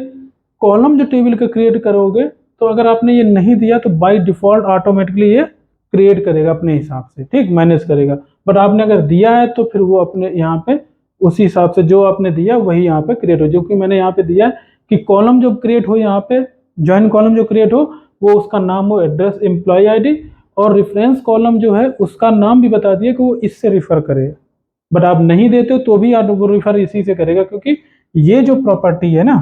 कॉलम जो टेबल का क्रिएट करोगे, तो अगर आपने ये नहीं दिया तो बाय डिफॉल्ट ऑटोमेटिकली ये क्रिएट करेगा अपने हिसाब से, ठीक, मैनेज करेगा। बट आपने अगर दिया है तो फिर वो अपने यहाँ पे उसी हिसाब से जो आपने दिया वही यहाँ पे क्रिएट हो। जो कि मैंने यहाँ पे दिया है कि कॉलम जो क्रिएट हो, यहाँ पे ज्वाइन कॉलम जो क्रिएट हो, वो उसका नाम हो एड्रेस एम्प्लॉय आईडी, और रेफरेंस कॉलम जो है उसका नाम भी बता दिया कि वो इससे रिफर करे। बट आप नहीं देते हो तो भी वो रिफर इसी से करेगा, क्योंकि ये जो प्रॉपर्टी है ना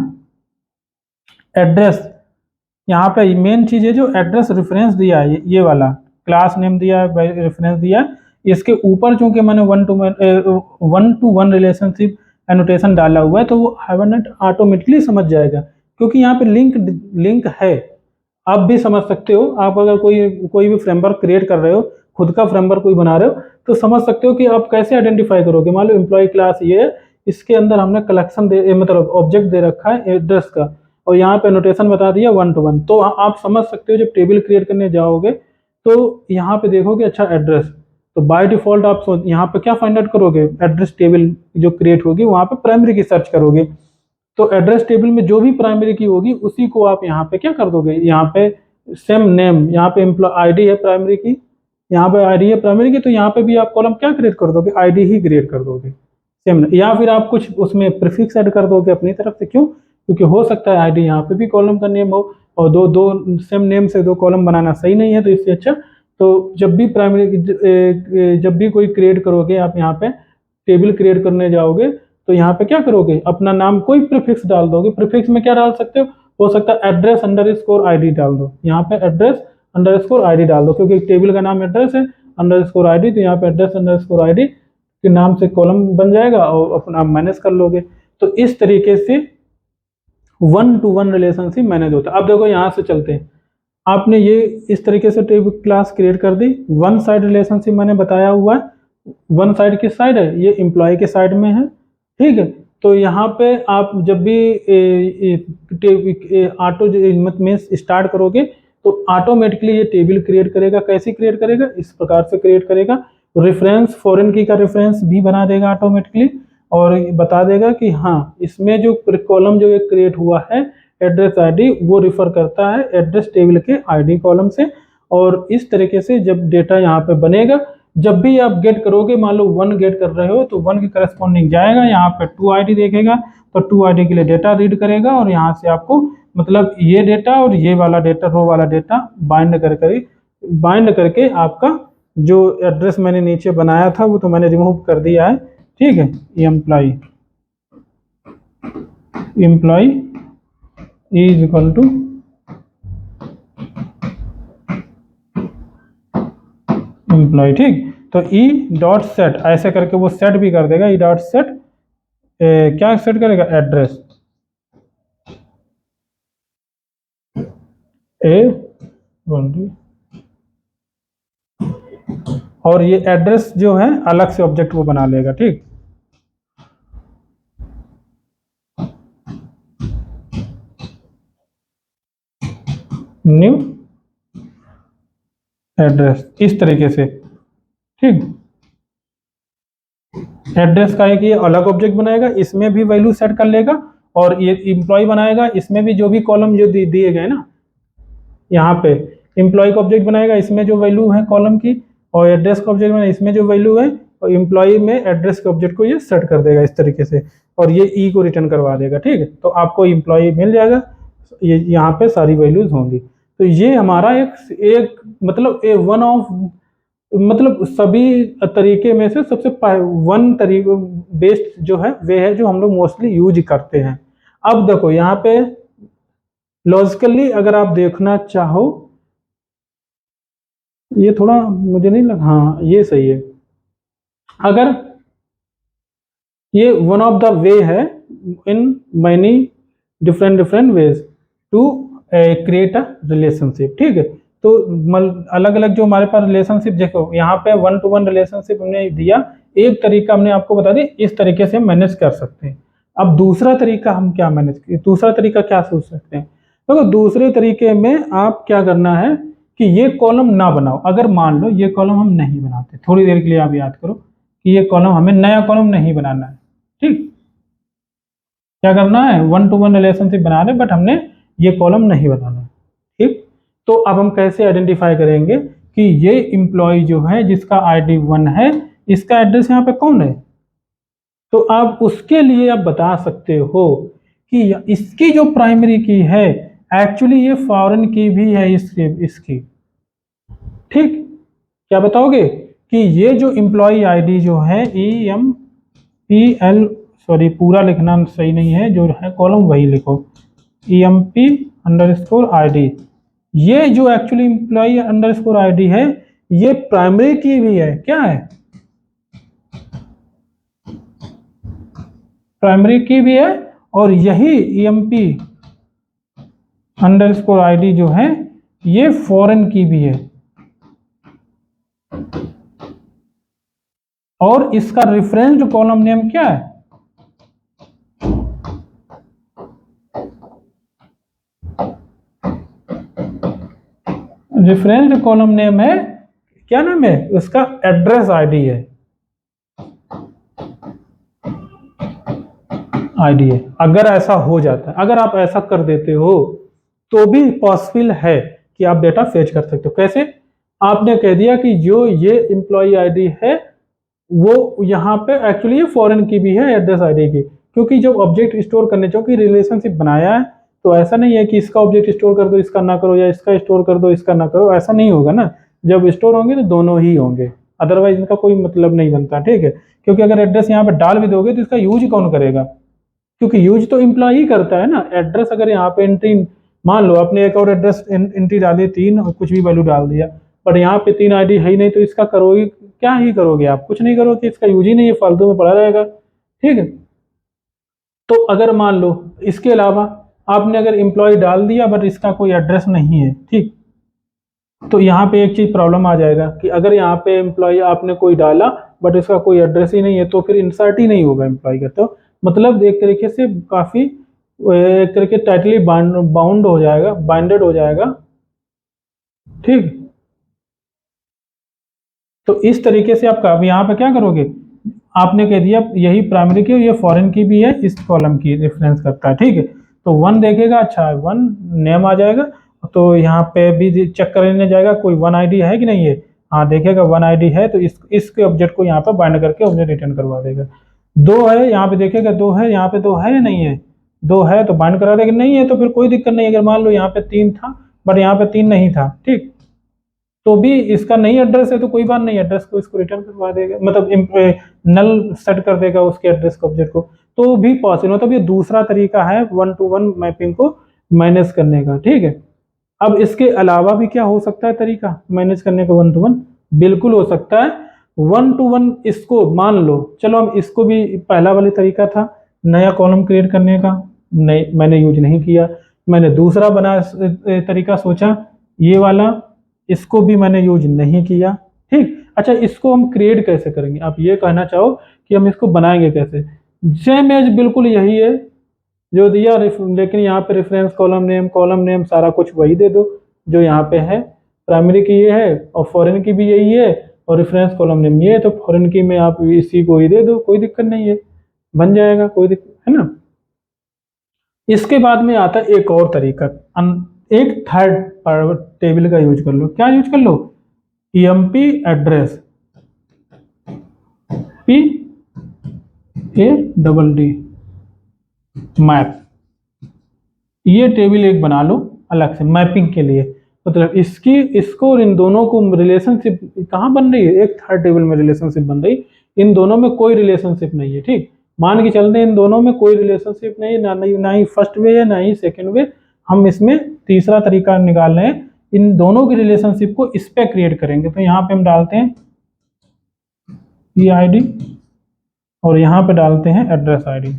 एड्रेस, यहाँ पे मेन चीज है जो एड्रेस रेफरेंस दिया है, ये वाला क्लास नेम दिया है, रेफरेंस दिया है, इसके ऊपर चूंकि मैंने one two one relationship annotation डाला हुआ है, तो वो हाइबरनेट ऑटोमेटिकली समझ जाएगा, क्योंकि यहाँ पे लिंक है। आप भी समझ सकते हो, आप अगर कोई भी फ्रेमवर्क क्रिएट कर रहे हो, खुद का फ्रेमवर्क कोई बना रहे हो, तो समझ सकते हो कि आप कैसे आइडेंटिफाई करोगे। मान लो एम्प्लॉय क्लास ये है, इसके अंदर हमने कलेक्शन मतलब ऑब्जेक्ट दे रखा है एड्रेस का, और यहाँ पे नोटेशन बता दिया 1 to 1। तो आप समझ सकते हो जब टेबल क्रिएट करने जाओगे तो यहाँ पे देखोगे अच्छा एड्रेस, तो बाय डिफॉल्ट आप यहाँ पे क्या फाइंड आउट करोगे, एड्रेस टेबल जो क्रिएट होगी वहाँ पे प्राइमरी की सर्च करोगे। तो एड्रेस टेबल में जो भी प्राइमरी की होगी उसी को आप यहाँ पे क्या कर दोगे, यहाँ पे सेम नेम, यहाँ पे एम्प्लॉय आईडी है प्राइमरी की, यहाँ पे आईडी है प्राइमरी की, तो यहाँ पे भी आप कॉलम क्या क्रिएट कर दोगे, आईडी ही क्रिएट कर दोगे सेम। या फिर आप कुछ उसमें प्रीफिक्स ऐड कर दोगे अपनी तरफ से, क्यों, क्योंकि हो सकता है आईडी यहाँ पे भी कॉलम का नेम हो, और दो सेम नेम से 2 कॉलम बनाना सही नहीं है। तो इससे अच्छा तो जब भी प्राइमरी, जब भी कोई क्रिएट करोगे आप, यहाँ पे टेबल क्रिएट करने जाओगे तो यहाँ पे क्या करोगे, अपना नाम कोई प्रीफिक्स डाल दोगे। प्रीफिक्स में क्या डाल सकते हो सकता है एड्रेस अंडरस्कोर आईडी डाल दो, यहाँ पे एड्रेस अंडरस्कोर आईडी डाल दो, क्योंकि टेबल का नाम एड्रेस है, अंडरस्कोर आईडी, तो यहाँ पे एड्रेस अंडरस्कोर आईडी के नाम से कॉलम बन जाएगा और अपना मैनेज कर लोगे। तो इस तरीके से 1 to 1 रिलेशनशिप मैनेज होता है। अब देखो यहाँ से चलते हैं, आपने ये इस तरीके से टेबल क्लास क्रिएट कर दी, वन साइड रिलेशनशिप मैंने बताया हुआ है। वन साइड किस साइड है, ये एम्प्लॉय के साइड में है, ठीक है। तो यहाँ पे आप जब भी ऑटो में स्टार्ट करोगे तो ऑटोमेटिकली ये टेबल क्रिएट करेगा। कैसे क्रिएट करेगा, इस प्रकार से क्रिएट करेगा। रेफरेंस फॉरेन की का रेफरेंस भी बना देगा ऑटोमेटिकली, और बता देगा कि हाँ इसमें जो कॉलम जो क्रिएट हुआ है एड्रेस आईडी वो रिफर करता है एड्रेस टेबल के आईडी कॉलम से। और इस तरीके से जब डेटा यहाँ पे बनेगा, जब भी आप गेट करोगे, मान लो 1 गेट कर रहे हो तो 1 के करस्पॉन्डिंग जाएगा, यहाँ पे 2 आईडी देखेगा तो 2 आईडी के लिए डेटा रीड करेगा और यहाँ से आपको मतलब ये डेटा और ये वाला डेटा, रो वाला डेटा बाइंड करके आपका जो एड्रेस मैंने नीचे बनाया था वो तो मैंने रिमूव कर दिया है, ठीक है। Employee is equal to employee, ठीक। तो ई डॉट सेट ऐसे करके वो सेट भी कर देगा, ई डॉट सेट क्या सेट करेगा, एड्रेस और ये एड्रेस जो है अलग से ऑब्जेक्ट वो बना लेगा, ठीक। न्यू एड्रेस इस तरीके से, ठीक। एड्रेस का एक ये अलग ऑब्जेक्ट बनाएगा, इसमें भी वैल्यू सेट कर लेगा और ये एम्प्लॉय बनाएगा, इसमें भी जो भी कॉलम जो दिए गए ना, यहाँ पे एम्प्लॉय का ऑब्जेक्ट बनाएगा, इसमें जो वैल्यू है कॉलम की, और एड्रेस का ऑब्जेक्ट बनाएगा, इसमें जो वैल्यू है, और एम्प्लॉय में एड्रेस के ऑब्जेक्ट को ये सेट कर देगा इस तरीके से, और ये ई को रिटर्न करवा देगा, ठीक है। तो आपको एम्प्लॉय मिल जाएगा, ये यहाँ पे सारी वैल्यूज होंगी। तो ये हमारा एक मतलब वन ऑफ मतलब सभी तरीके में से सबसे वन तरीके बेस्ट जो है वे है जो हम लोग मोस्टली यूज करते हैं। अब देखो यहाँ पे लॉजिकली अगर आप देखना चाहो, ये थोड़ा मुझे नहीं लगा, हाँ ये सही है। अगर ये वन ऑफ द वे है in many different ways to create a relationship, ठीक है। तो अलग अलग जो हमारे पास रिलेशनशिप, देखो यहाँ पे 1 to 1 रिलेशनशिप हमने दिया, एक तरीका हमने आपको बता दिया, इस तरीके से मैनेज कर सकते हैं। अब दूसरा तरीका हम क्या दूसरा तरीका क्या सोच सकते हैं, तो दूसरे तरीके में आप क्या करना है कि ये कॉलम ना बनाओ। अगर मान लो ये कॉलम हम नहीं बनाते, थोड़ी देर के लिए आप याद करो कि ये कॉलम हमें नया कॉलम नहीं बनाना है, ठीक। क्या करना है, 1 to 1 रिलेशनशिप बना रहे बट हमने ये कॉलम नहीं बनाना, ठीक। तो अब हम कैसे आइडेंटिफाई करेंगे कि ये एम्प्लॉय जो है जिसका आईडी 1 है, इसका एड्रेस यहाँ पे कौन है। तो आप उसके लिए आप बता सकते हो कि इसकी जो प्राइमरी की है एक्चुअली ये फॉरेन की भी है इसकी, ठीक। क्या बताओगे कि ये जो एम्प्लॉय आईडी जो है EMPL, सॉरी पूरा लिखना सही नहीं है, जो है कॉलम वही लिखो, EMP_ID, ये जो एक्चुअली एम्प्लॉय अंडरस्कोर आईडी है ये प्राइमरी की भी है, क्या है, प्राइमरी की भी है। और यही EMP_ID जो है ये फॉरेन की भी है, और इसका रेफरेंस्ड कॉलम नेम क्या है, रेफरेंस्ड कॉलम नेम है, क्या नाम है उसका, एड्रेस आईडी है, आईडी है। अगर ऐसा हो जाता है, अगर आप ऐसा कर देते हो तो भी पॉसिबल है कि आप डेटा फेच कर सकते हो। कैसे, आपने कह दिया कि जो ये एम्प्लॉय आईडी है वो यहाँ पे एक्चुअली ये फॉरेन की भी है एड्रेस आईडी की, क्योंकि जब ऑब्जेक्ट स्टोर करने क्योंकि रिलेशनशिप बनाया है तो ऐसा नहीं है कि इसका ऑब्जेक्ट स्टोर कर दो इसका ना करो, या इसका स्टोर कर दो इसका ना करो, ऐसा नहीं होगा ना। जब स्टोर होंगे तो दोनों ही होंगे, अदरवाइज इनका कोई मतलब नहीं बनता, ठीक है। क्योंकि अगर एड्रेस यहाँ पे डाल भी दोगे तो इसका यूज कौन करेगा, क्योंकि यूज तो एम्प्लॉय ही करता है ना। एड्रेस अगर यहाँ पे एंट्री, मान लो आपने एक और एड्रेस एंट्री डाली 3 और कुछ भी वैल्यू डाल दिया, बट यहाँ पे 3 आईडी है ही नहीं, तो इसका करोगे क्या ही करोगे आप, कुछ नहीं करोगे, इसका यूज ही नहीं है, फालतू में पड़ा रहेगा, ठीक है। तो अगर मान लो इसके अलावा आपने अगर एम्प्लॉय डाल दिया बट इसका कोई एड्रेस नहीं है, ठीक, तो यहाँ पे एक चीज प्रॉब्लम आ जाएगा कि अगर यहाँ पे एम्प्लॉय आपने कोई डाला बट इसका कोई एड्रेस ही नहीं है तो फिर इंसर्ट ही नहीं होगा एम्प्लॉय का। तो मतलब एक तरीके से काफी एक तरीके टाइटली बाउंड हो जाएगा, बाइंडेड हो जाएगा, ठीक। तो इस तरीके से आप यहाँ पे क्या करोगे, आपने कह दिया यही प्राइमरी की, ये फॉरेन की भी है, इस कॉलम की रेफरेंस करता है, ठीक है। तो 1 देखेगा, अच्छा 1 नेम आ जाएगा, तो यहाँ पे भी चेक करने जाएगा कोई 1 आईडी है कि नहीं है, हाँ देखेगा 1 आईडी है, तो इसके ऑब्जेक्ट को यहाँ पे बाइंड करके ऑब्जेक्ट रिटर्न करवा देगा। 2 है, यहाँ पे देखेगा 2 है, यहाँ पे 2 है या नहीं है, 2 है तो बाइंड करा देगा, नहीं है तो फिर कोई दिक्कत नहीं है। अगर मान लो यहाँ पे 3 था बट यहाँ पे 3 नहीं था, ठीक, तो भी इसका नई एड्रेस है तो कोई बात नहीं, एड्रेस को इसको रिटर्न करवा देगा, मतलब नल सेट कर देगा उसके एड्रेस को ऑब्जेक्ट को, तो भी पॉसिबल, मतलब ये दूसरा तरीका है 1 to 1 मैपिंग को मैनेज करने का, ठीक है। अब इसके अलावा भी क्या हो सकता है तरीका मैनेज करने का 1 to 1, बिल्कुल हो सकता है 1 to 1। इसको मान लो, चलो हम इसको भी, पहला वाली तरीका था नया कॉलम क्रिएट करने का, नहीं मैंने यूज नहीं किया, मैंने दूसरा बना तरीका सोचा ये वाला, इसको भी मैंने यूज नहीं किया, ठीक। अच्छा इसको हम क्रिएट कैसे करेंगे, आप ये कहना चाहो कि हम इसको बनाएंगे कैसे, सेम एज बिल्कुल यही है जो दिया, लेकिन यहाँ पे रेफरेंस कॉलम नेम सारा कुछ वही दे दो जो यहाँ पे है, प्राइमरी की ये है और फॉरेन की भी यही है और रेफरेंस कॉलम नेम ये है, तो फॉरेन की में आप इसी को ही दे दो, कोई दिक्कत नहीं है, बन जाएगा, कोई दिक्कत है ना। इसके बाद में आता है एक और तरीका, एक थर्ड टेबल का यूज कर लो, क्या यूज कर लो, EMP एड्रेस, PADD मैप, ये टेबल एक बना लो अलग से मैपिंग के लिए, मतलब इसको और इन दोनों को रिलेशनशिप कहाँ बन रही है, एक थर्ड टेबल में रिलेशनशिप बन रही, इन दोनों में कोई रिलेशनशिप नहीं है, ठीक, मान के चलते हैं इन दोनों में कोई रिलेशनशिप नहीं है, ना ही फर्स्ट वे है ना ही सेकंड वे, हम इसमें तीसरा तरीका निकाल रहे हैं, इन दोनों की रिलेशनशिप को इस पे क्रिएट करेंगे, तो यहाँ पे हम डालते हैं EID और यहाँ पे डालते हैं एड्रेस ID,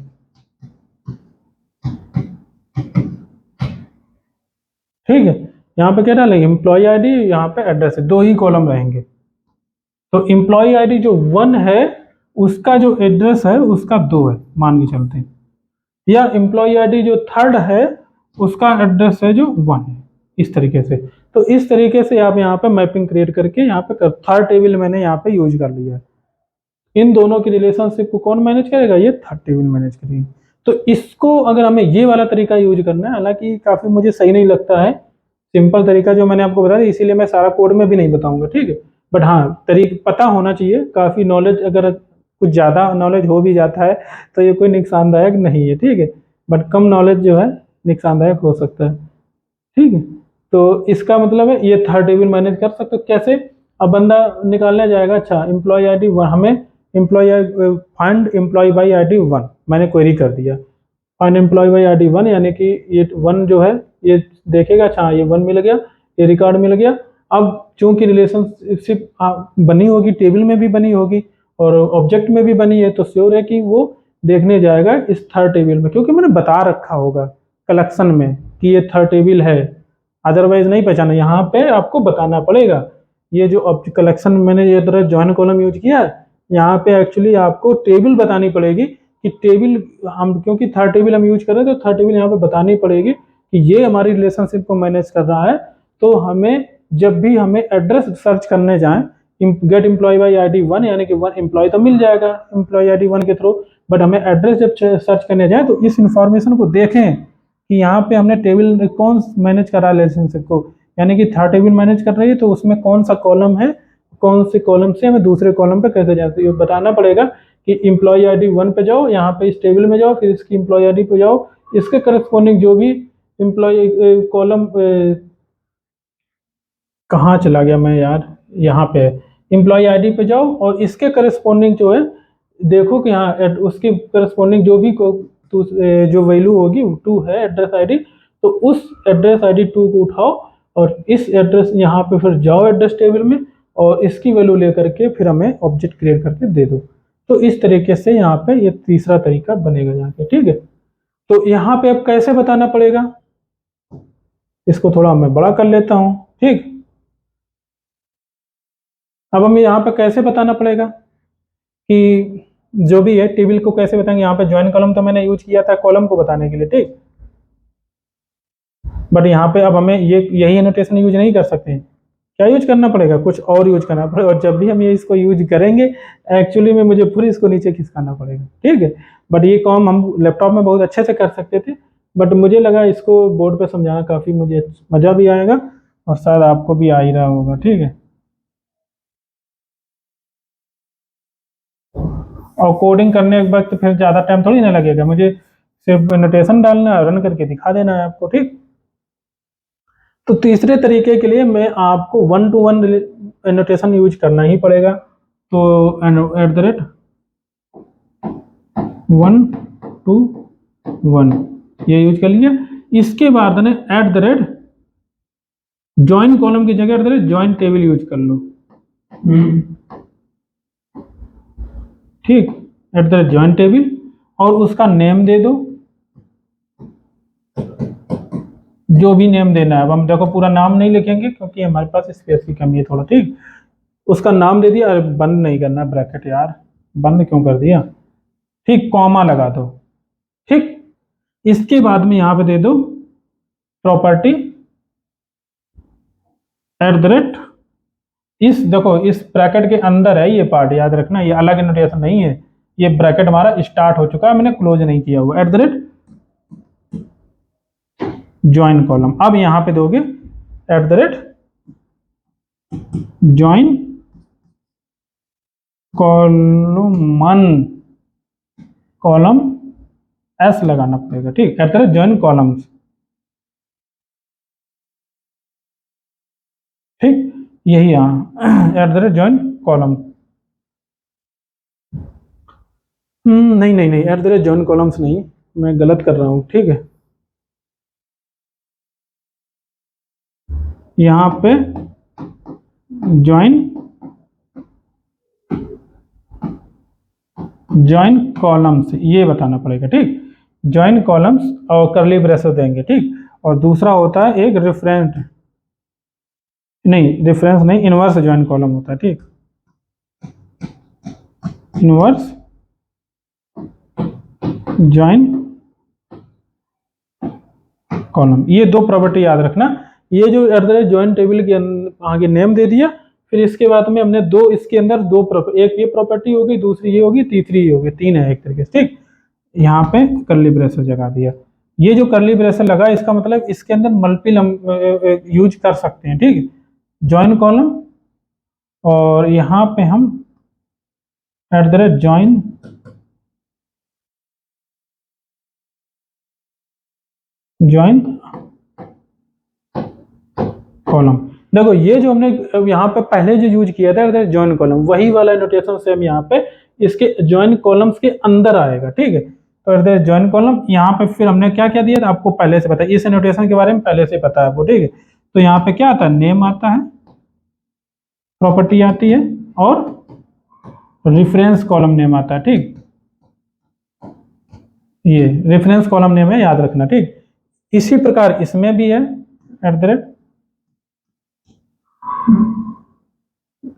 ठीक है। यहाँ पे क्या डालेंगे, एम्प्लॉय ID, यहाँ पे एड्रेस है, 2 ही कॉलम रहेंगे, तो एम्प्लॉय ID जो 1 है उसका जो एड्रेस है उसका 2 है मान के चलते हैं, या एम्प्लॉय ID जो थर्ड है उसका एड्रेस है जो 1 है, इस तरीके से। तो इस तरीके से आप यहाँ पे मैपिंग क्रिएट करके यहाँ पे थर्ड टेबल मैंने यहाँ पे यूज कर लिया है। इन दोनों की रिलेशनशिप को कौन मैनेज करेगा, ये थर्ड टेबल मैनेज करेगी। तो इसको अगर हमें ये वाला तरीका यूज करना है, हालांकि काफ़ी मुझे सही नहीं लगता है सिंपल तरीका जो मैंने आपको बताया, इसीलिए मैं सारा कोड में भी नहीं बताऊंगा, ठीक है, बट हाँ तरीका पता होना चाहिए, काफ़ी नॉलेज, अगर कुछ ज़्यादा नॉलेज हो भी जाता है तो ये कोई नुकसानदायक नहीं है, ठीक है, बट कम नॉलेज जो है नुकसानदायक हो सकता है, ठीक है। तो इसका मतलब है ये थर्ड टेबल मैनेज कर सकते हो कैसे, अब बंदा निकालने जाएगा, अच्छा एम्प्लॉय ID 1, हमें employee find employee by ID 1 मैंने क्वेरी कर दिया, फाइंड एम्प्लॉय बाई ID 1 यानी कि ये 1 जो है ये देखेगा, अच्छा ये 1 मिल गया, ये रिकॉर्ड मिल गया। अब चूंकि रिलेशनशिप बनी होगी, टेबल में भी बनी होगी और ऑब्जेक्ट में भी बनी है, तो श्योर है कि वो देखने जाएगा इस थर्ड टेबल में, क्योंकि मैंने बता रखा होगा कलेक्शन में कि ये थर्ड टेबल है, अदरवाइज नहीं पहचाना, यहाँ पे आपको बताना पड़ेगा। ये जो कलेक्शन मैंने ये तरह जॉइन कॉलम यूज किया, यहाँ पे एक्चुअली आपको टेबल बतानी पड़ेगी कि टेबल हम, क्योंकि थर्ड टेबल हम यूज कर रहे हैं तो थर्ड टेबल यहाँ पे बतानी पड़ेगी कि ये हमारी रिलेशनशिप को मैनेज कर रहा है। तो हमें जब भी हमें एड्रेस सर्च करने जाएं, गेट एम्प्लॉय बाई ID 1 यानी कि 1 एम्प्लॉय तो मिल जाएगा एम्प्लॉय ID 1 के थ्रू, बट हमें एड्रेस जब सर्च करने जाए तो इस इंफॉर्मेशन को देखें कि यहाँ पे हमने टेबल कौन मैनेज कर रहा है रिलेशनशिप को, यानी कि थर्ड टेबल मैनेज कर रही है, तो उसमें कौन सा कॉलम है, कौन से कॉलम से हमें दूसरे कॉलम पे कैसे जाते हैं, बताना पड़ेगा कि एम्प्लॉय ID 1 पे जाओ, यहाँ पे इस टेबल में जाओ, फिर इसकी एम्प्लॉय ID पे जाओ, इसके करस्पॉन्डिंग जो भी एम्प्लॉय कॉलम, कहाँ चला गया मैं यार, यहाँ पे एम्प्लॉय ID पे जाओ और इसके करस्पॉन्डिंग जो है देखो कि हाँ उसकी करस्पॉन्डिंग जो भी जो वैल्यू होगी 2 है एड्रेस ID, तो उस एड्रेस ID 2 को उठाओ और इस एड्रेस यहाँ पे फिर जाओ एड्रेस टेबल में और इसकी वैल्यू लेकर के फिर हमें ऑब्जेक्ट क्रिएट करके दे दो। तो इस तरीके से यहाँ पे ये तीसरा तरीका बनेगा यहाँ पे, ठीक है। तो यहाँ पे अब कैसे बताना पड़ेगा, इसको थोड़ा मैं बड़ा कर लेता हूँ, ठीक। अब हमें यहाँ पे कैसे बताना पड़ेगा कि जो भी है टेबल को कैसे बताएंगे, यहाँ पे ज्वाइन कॉलम तो मैंने यूज किया था कॉलम को बताने के लिए, ठीक, बट यहाँ पे अब हमें ये यही एनोटेशन यूज नहीं कर सकते हैं, क्या यूज करना पड़ेगा, कुछ और यूज करना पड़ेगा, और जब भी हम ये इसको यूज करेंगे एक्चुअली में मुझे फिर इसको नीचे खिसकाना पड़ेगा, ठीक है। बट ये काम हम लैपटॉप में बहुत अच्छे से कर सकते थे, बट मुझे लगा इसको बोर्ड पे समझाना काफ़ी मुझे मज़ा भी आएगा और शायद आपको भी आ ही रहा होगा। ठीक है, और कोडिंग करने के वक्त फिर ज़्यादा टाइम थोड़ी ना लगेगा, मुझे सिर्फ नोटेशन डालना है, रन करके दिखा देना है आपको। ठीक, तो तीसरे तरीके के लिए मैं आपको 1 to 1 नोटेशन यूज करना ही पड़ेगा। तो @ 1 to 1 ये यूज कर लिया। इसके बाद ने @ जॉइन कॉलम की जगह जॉइन टेबल यूज कर लो। ठीक, जॉइन टेबल और उसका नेम दे दो, जो भी नेम देना है। अब हम देखो पूरा नाम नहीं लिखेंगे क्योंकि हमारे पास स्पेस की कमी है थोड़ा। ठीक, उसका नाम दे दिया। अरे बंद नहीं करना ब्रैकेट यार, बंद क्यों कर दिया। ठीक, कॉमा लगा दो। ठीक, इसके बाद में यहाँ पे दे दो प्रॉपर्टी @ इस देखो इस ब्रैकेट के अंदर है ये पार्ट, याद रखना ये अलग नोटेशन नहीं है, ये ब्रैकेट हमारा स्टार्ट हो चुका है, मैंने क्लोज नहीं किया हुआ। @ जॉइन कॉलम। अब यहां पे दोगे @ जॉइन कॉलमन, कॉलम एस लगाना पड़ेगा। ठीक, @ जॉइन कॉलम्स। ठीक, यही यहाँ @ जॉइन कॉलम। नहीं नहीं नहीं, @ जॉइन कॉलम्स नहीं, मैं गलत कर रहा हूँ। ठीक है, यहाँ पे जॉइन कॉलम्स ये बताना पड़ेगा। ठीक, जॉइन कॉलम्स और करली ब्रेसेस देंगे। ठीक, और दूसरा होता है एक रेफरेंस नहीं, इनवर्स जॉइन कॉलम होता है। ठीक, इनवर्स जॉइन कॉलम, ये दो प्रॉपर्टी याद रखना। ये जो @ जॉइन टेबल के आगे नेम दे दिया, फिर इसके बाद में हमने दो इसके अंदर दो एक ये प्रॉपर्टी होगी, दूसरी ये होगी, तीसरी ये होगी, तीन है एक तरीके से। ठीक, यहाँ पे करली ब्रेसेस लगा दिया। ये जो करली ब्रेसेस लगा इसका मतलब इसके अंदर मल्टीपल यूज कर सकते हैं। ठीक है, जॉइन कॉलम और यहाँ पे हम @ जॉइन कॉलम। देखो ये जो हमने यहाँ पे पहले जो यूज किया था जॉइन कॉलम, वही वाला नोटेशन सेम यहाँ पे इसके जॉइन कॉलम्स के अंदर आएगा। ठीक है, तो जॉइन कॉलम यहाँ पे फिर हमने क्या क्या दिया था आपको पहले से पता है, इस नोटेशन के बारे में पहले से पता है आपको। ठीक है, तो यहाँ पे क्या आता है, नेम आता है, प्रॉपर्टी आती है और रेफरेंस कॉलम नेम आता है। ठीक, ये रेफरेंस कॉलम नेम है, याद रखना। ठीक, इसी प्रकार इसमें भी है @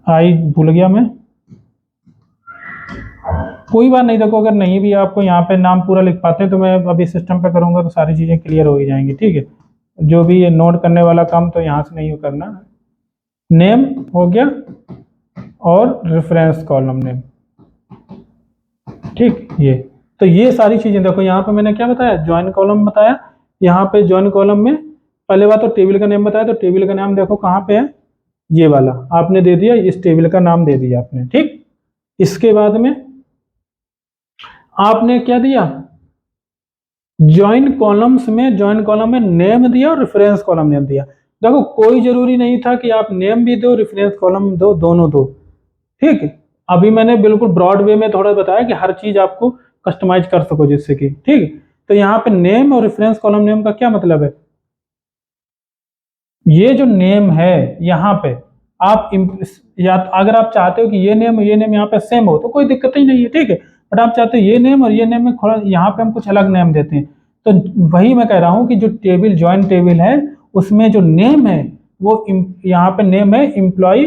आई भूल गया मैं, कोई बात नहीं। देखो अगर नहीं भी आपको यहाँ पे नाम पूरा लिख पाते तो मैं अभी सिस्टम पे करूँगा तो सारी चीज़ें क्लियर हो ही जाएंगी। ठीक है, जो भी ये नोट करने वाला काम तो यहाँ से नहीं करना। नेम हो गया और रेफरेंस कॉलम नेम। ठीक, ये तो ये सारी चीज़ें देखो यहाँ पे मैंने क्या बताया, जॉइन कॉलम बताया। यहाँ पे जॉइन कॉलम में पहले बात तो टेबल का नेम बताया, तो टेबल का नाम देखो कहाँ पे है, ये वाला आपने दे दिया, इस टेबल का नाम दे दिया आपने। ठीक, इसके बाद में आपने क्या दिया, जॉइन कॉलम में नेम दिया और रेफरेंस कॉलम नेम दिया। देखो कोई जरूरी नहीं था कि आप नेम भी दो रेफरेंस कॉलम दो, दोनों दो। ठीक है, अभी मैंने बिल्कुल ब्रॉड वे में थोड़ा बताया कि हर चीज आपको कस्टमाइज कर सको जिससे कि। ठीक है, तो यहाँ पे नेम और रेफरेंस कॉलम नेम का क्या मतलब है, ये जो नेम है यहाँ पे आप या अगर आप चाहते हो कि ये नेम यहाँ पे सेम हो तो कोई दिक्कत ही नहीं है। ठीक है, बट आप चाहते हो ये नेम और ये नेम में थोड़ा यहाँ पे हम कुछ अलग नेम देते हैं, तो वही मैं कह रहा हूँ कि जो टेबल जॉइन टेबल है उसमें जो नेम है वो यहाँ पे नेम है एम्प्लॉय,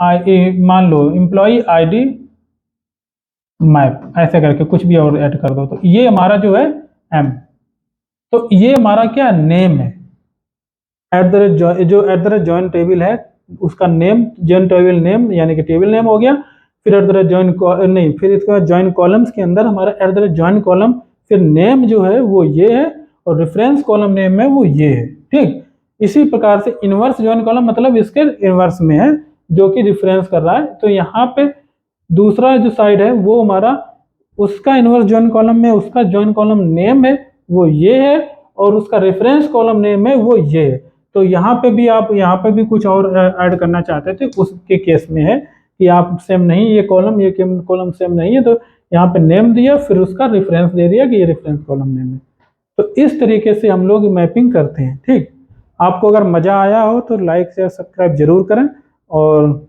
मान लो एम्प्लॉय ID मैप, ऐसे करके कुछ भी और ऐड कर दो, तो ये हमारा जो है M, तो ये हमारा क्या नेम है। जो जॉइन टेबल है उसका नेम जॉइन टेबल नेम यानी कि टेबल नेम हो गया, फिर जॉइन नहीं, फिर इसका जॉइन कॉलम्स के अंदर हमारा जॉइन कॉलम, फिर नेम जो है वो ये है और रेफरेंस कॉलम नेम है वो ये है, ठीक। इसी प्रकार से इनवर्स जॉइन कॉलम मतलब इसके इनवर्स में है जो कि रिफरेंस कर रहा है। तो यहाँ पे दूसरा जो साइड है वो हमारा उसका इनवर्स जॉइन कॉलम में उसका जॉइन कॉलम नेम है वो ये है और उसका रेफरेंस कॉलम नेम है वो ये है। तो यहाँ पे भी आप यहाँ पे भी कुछ और ऐड करना चाहते थे, उसके केस में है कि आप सेम नहीं, ये कॉलम सेम नहीं है, तो यहाँ पे नेम दिया फिर उसका रेफरेंस दे दिया कि ये रेफरेंस कॉलम नेम है। तो इस तरीके से हम लोग मैपिंग करते हैं, ठीक। आपको अगर मजा आया हो तो लाइक शेयर सब्सक्राइब जरूर करें और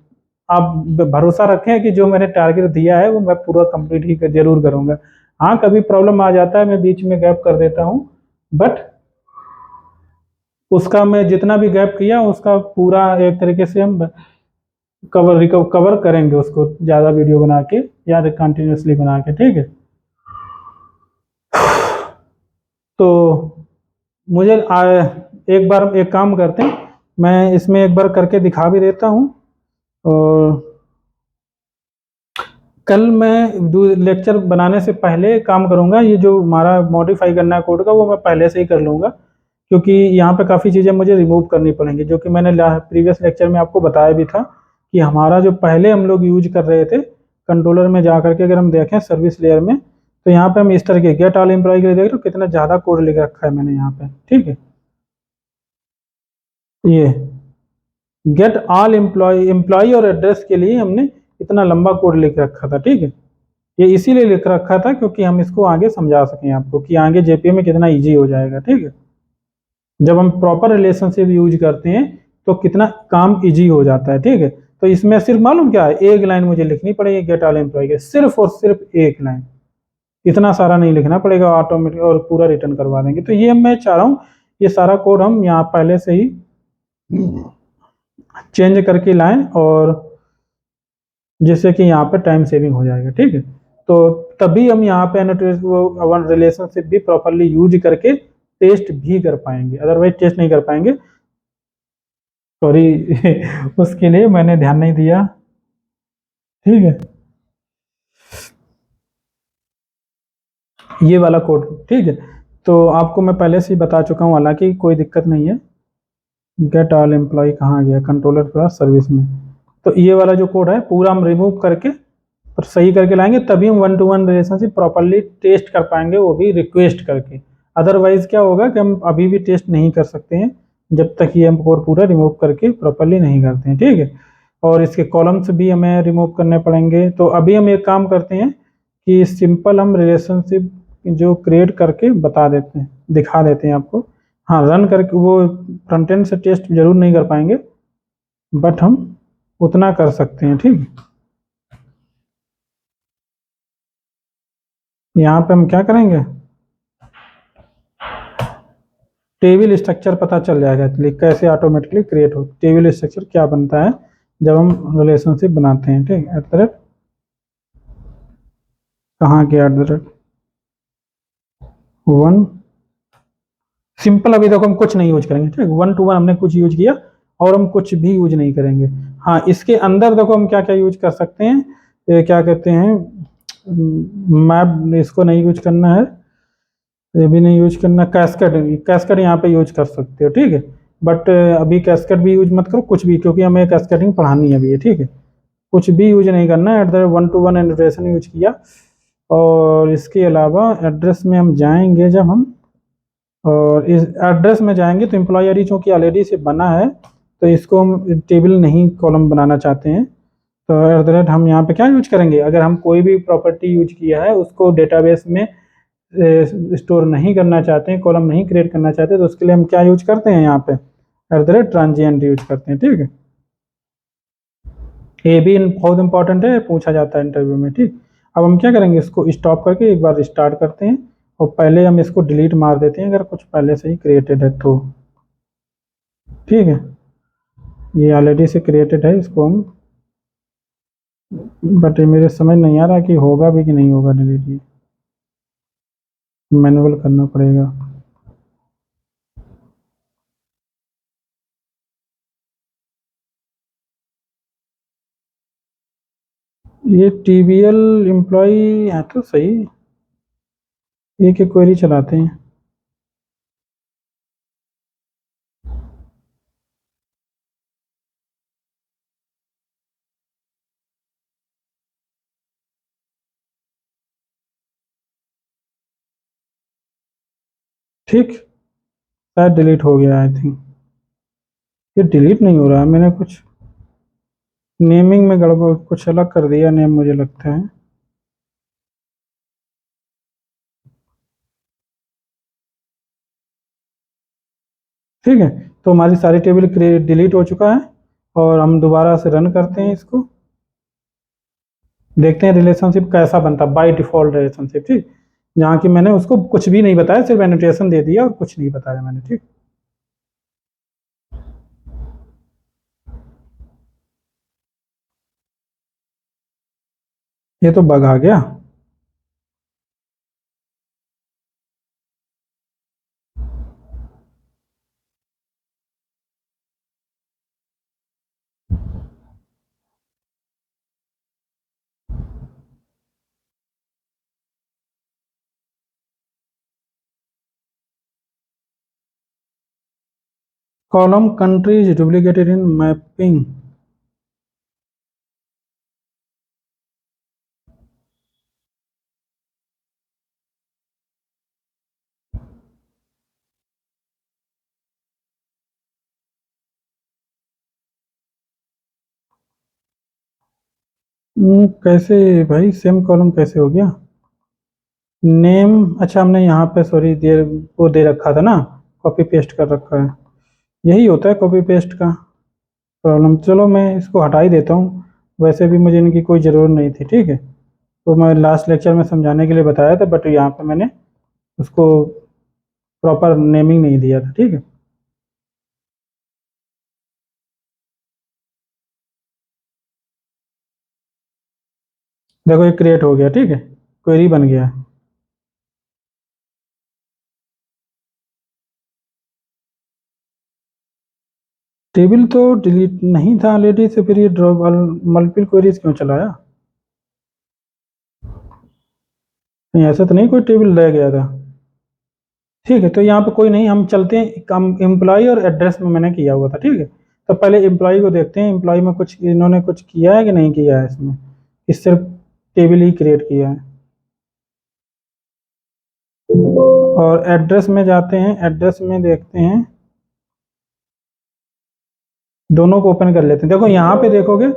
आप भरोसा रखें कि जो मैंने टारगेट दिया है वो मैं पूरा कंप्लीट ही जरूर करूंगा। हाँ, कभी प्रॉब्लम आ जाता है, मैं बीच में गैप कर देता हूँ, बट उसका मैं जितना भी गैप किया उसका पूरा एक तरीके से हम कवर करेंगे उसको, ज़्यादा वीडियो बना के या कंटिन्यूसली बना के, ठीक है। तो मुझे एक बार एक काम करते हैं, मैं इसमें एक बार करके दिखा भी देता हूँ और कल मैं लेक्चर बनाने से पहले काम करूँगा, ये जो हमारा मॉडिफाई करना है कोड का वो मैं पहले से ही कर लूँगा, क्योंकि यहाँ पे काफ़ी चीज़ें मुझे रिमूव करनी पड़ेंगी, जो कि मैंने प्रीवियस लेक्चर में आपको बताया भी था कि हमारा जो पहले हम लोग यूज कर रहे थे कंट्रोलर में जा करके, अगर हम देखें सर्विस लेयर में, तो यहाँ पे हम इस तरह के गेट ऑल एम्प्लॉय के लिए देख रहे हो कितना ज़्यादा कोड लिख रखा है मैंने यहाँ पे, ठीक है। ये गेट ऑल एम्प्लॉय और एड्रेस के लिए हमने इतना लंबा कोड लिख रखा था, ठीक है। ये इसीलिए लिख रखा था क्योंकि हम इसको आगे समझा सकें आपको कि आगे जेपीए में कितना इजी हो जाएगा, ठीक है। जब हम प्रॉपर रिलेशनशिप यूज करते हैं तो कितना काम इजी हो जाता है, ठीक है। तो इसमें सिर्फ मालूम क्या है, एक लाइन मुझे लिखनी पड़ेगी गेट ऑल एम्प्लॉय के, सिर्फ और सिर्फ एक लाइन, इतना सारा नहीं लिखना पड़ेगा, ऑटोमेटिक और पूरा रिटर्न करवा देंगे। तो ये मैं चाह रहा हूँ ये सारा कोड हम यहाँ पहले से ही चेंज करके लाएं और जिससे कि यहाँ पे टाइम सेविंग हो जाएगा, ठीक है। तो तभी हम यहाँ पे रिलेशनशिप भी प्रॉपरली यूज करके टेस्ट भी कर पाएंगे, अदरवाइज टेस्ट नहीं कर पाएंगे। सॉरी उसके लिए मैंने ध्यान नहीं दिया, ठीक है। ये वाला कोड, ठीक है। तो आपको मैं पहले से ही बता चुका हूँ, हालांकि कोई दिक्कत नहीं है। गेट ऑल एम्प्लॉय कहाँ गया, कंट्रोलर के पास सर्विस में। तो ये वाला जो कोड है पूरा हम रिमूव करके पर सही करके लाएंगे, तभी हम 1-to-1 रिलेशनशिप प्रॉपरली टेस्ट कर पाएंगे, वो भी रिक्वेस्ट करके। अदरवाइज क्या होगा कि हम अभी भी टेस्ट नहीं कर सकते हैं जब तक ये हम कोड पूरा रिमूव करके प्रॉपरली नहीं करते हैं, ठीक है। और इसके कॉलम्स भी हमें रिमूव करने पड़ेंगे। तो अभी हम एक काम करते हैं कि सिंपल हम रिलेशनशिप जो क्रिएट करके बता देते हैं, दिखा देते हैं आपको। हाँ, रन करके वो फ्रंट एंड से टेस्ट जरूर नहीं कर पाएंगे, बट हम उतना कर सकते हैं, ठीक है। यहाँ पे हम क्या करेंगे, टेबल स्ट्रक्चर पता चल जाएगा कैसे ऑटोमेटिकली क्रिएट हो, टेबल स्ट्रक्चर क्या बनता है जब हम रिलेशनशिप बनाते हैं, ठीक है। एट द रेट कहाँ के, एट द रेट 1 सिंपल। अभी देखो हम कुछ नहीं यूज करेंगे, ठीक है। 1-to-1 हमने कुछ यूज किया और हम कुछ भी यूज नहीं करेंगे। हाँ, इसके अंदर देखो हम क्या क्या यूज कर सकते हैं, क्या कहते हैं, मैप इसको नहीं यूज करना है, ये भी नहीं यूज करना। कैस्केड, कैस्केड यहाँ पे यूज कर सकते हो, ठीक है। बट अभी कैस्केड भी यूज मत करो कुछ भी, क्योंकि हमें कैस्केडिंग पढ़ानी है अभी ये, ठीक है। कुछ भी यूज नहीं करना है, at the 1-to-1 annotation use किया। और इसके अलावा एड्रेस में हम जाएंगे जब हम, और इस एड्रेस में जाएंगे तो एम्प्लॉय आईडी चूँकि ऑलरेडी से बना है तो इसको हम टेबल नहीं कॉलम बनाना चाहते हैं। तो एट द रेट हम यहाँ पे क्या यूज करेंगे, अगर हम कोई भी प्रॉपर्टी यूज किया है उसको डेटाबेस में स्टोर नहीं करना चाहते हैं, कॉलम नहीं क्रिएट करना चाहते, तो उसके लिए हम क्या यूज करते हैं यहाँ पे, at the rate transient use करते हैं, ठीक है। ये भी बहुत इंपॉर्टेंट है, पूछा जाता है इंटरव्यू में, ठीक। अब हम क्या करेंगे, इसको स्टॉप करके एक बार रिस्टार्ट करते हैं और पहले हम इसको डिलीट मार देते हैं अगर कुछ पहले से ही क्रिएटेड है तो, ठीक है। ये ऑलरेडी से क्रिएटेड है, इसको हम, बट ये मेरे समझ नहीं आ रहा कि होगा भी कि नहीं होगा डिलीट, ये मैनुअल करना पड़ेगा। ये टीबीएल एम्प्लॉय है तो सही, एक एक क्वेरी चलाते हैं। ठीक, शायद डिलीट हो गया, आई थिंक ये डिलीट नहीं हो रहा है, मैंने कुछ नेमिंग में गड़बड़ कुछ अलग कर दिया नेम मुझे लगता है। ठीक है, तो हमारी सारी टेबल डिलीट हो चुका है और हम दोबारा से रन करते हैं इसको, देखते हैं रिलेशनशिप कैसा बनता है बाय डिफॉल्ट रिलेशनशिप। ठीक, जहाँ की मैंने उसको कुछ भी नहीं बताया, सिर्फ एनोटेशन दे दिया और कुछ नहीं बताया मैंने। ठीक, ये तो बग आ गया। Column country is duplicated in mapping. कैसे भाई, सेम कॉलम कैसे हो गया? नेम, अच्छा हमने यहाँ पे सॉरी दे वो दे रखा था ना, कॉपी पेस्ट कर रखा है, यही होता है कॉपी पेस्ट का प्रॉब्लम। चलो मैं इसको हटा ही देता हूँ, वैसे भी मुझे इनकी कोई ज़रूरत नहीं थी। ठीक है, तो मैं लास्ट लेक्चर में समझाने के लिए बताया था, बट यहाँ पे मैंने उसको प्रॉपर नेमिंग नहीं दिया था। ठीक है, देखो ये क्रिएट हो गया। ठीक है, क्वेरी बन गया। टेबल तो डिलीट नहीं था ऑलरेडी, से फिर ये ड्रॉप मल्टीपल क्वेरीज क्यों चलाया? नहीं, ऐसा तो नहीं कोई टेबल रह गया था। ठीक है, तो यहाँ पे कोई नहीं, हम चलते हैं, हम एम्प्लॉय और एड्रेस में मैंने किया हुआ था। ठीक है, तो पहले एम्प्लॉय को देखते हैं, एम्प्लॉय में कुछ इन्होंने कुछ किया है कि नहीं किया है इसमें, इस सिर्फ टेबल ही क्रिएट किया है। और एड्रेस में जाते हैं, एड्रेस में देखते हैं, दोनों को ओपन कर लेते हैं। देखो यहाँ पे देखोगे,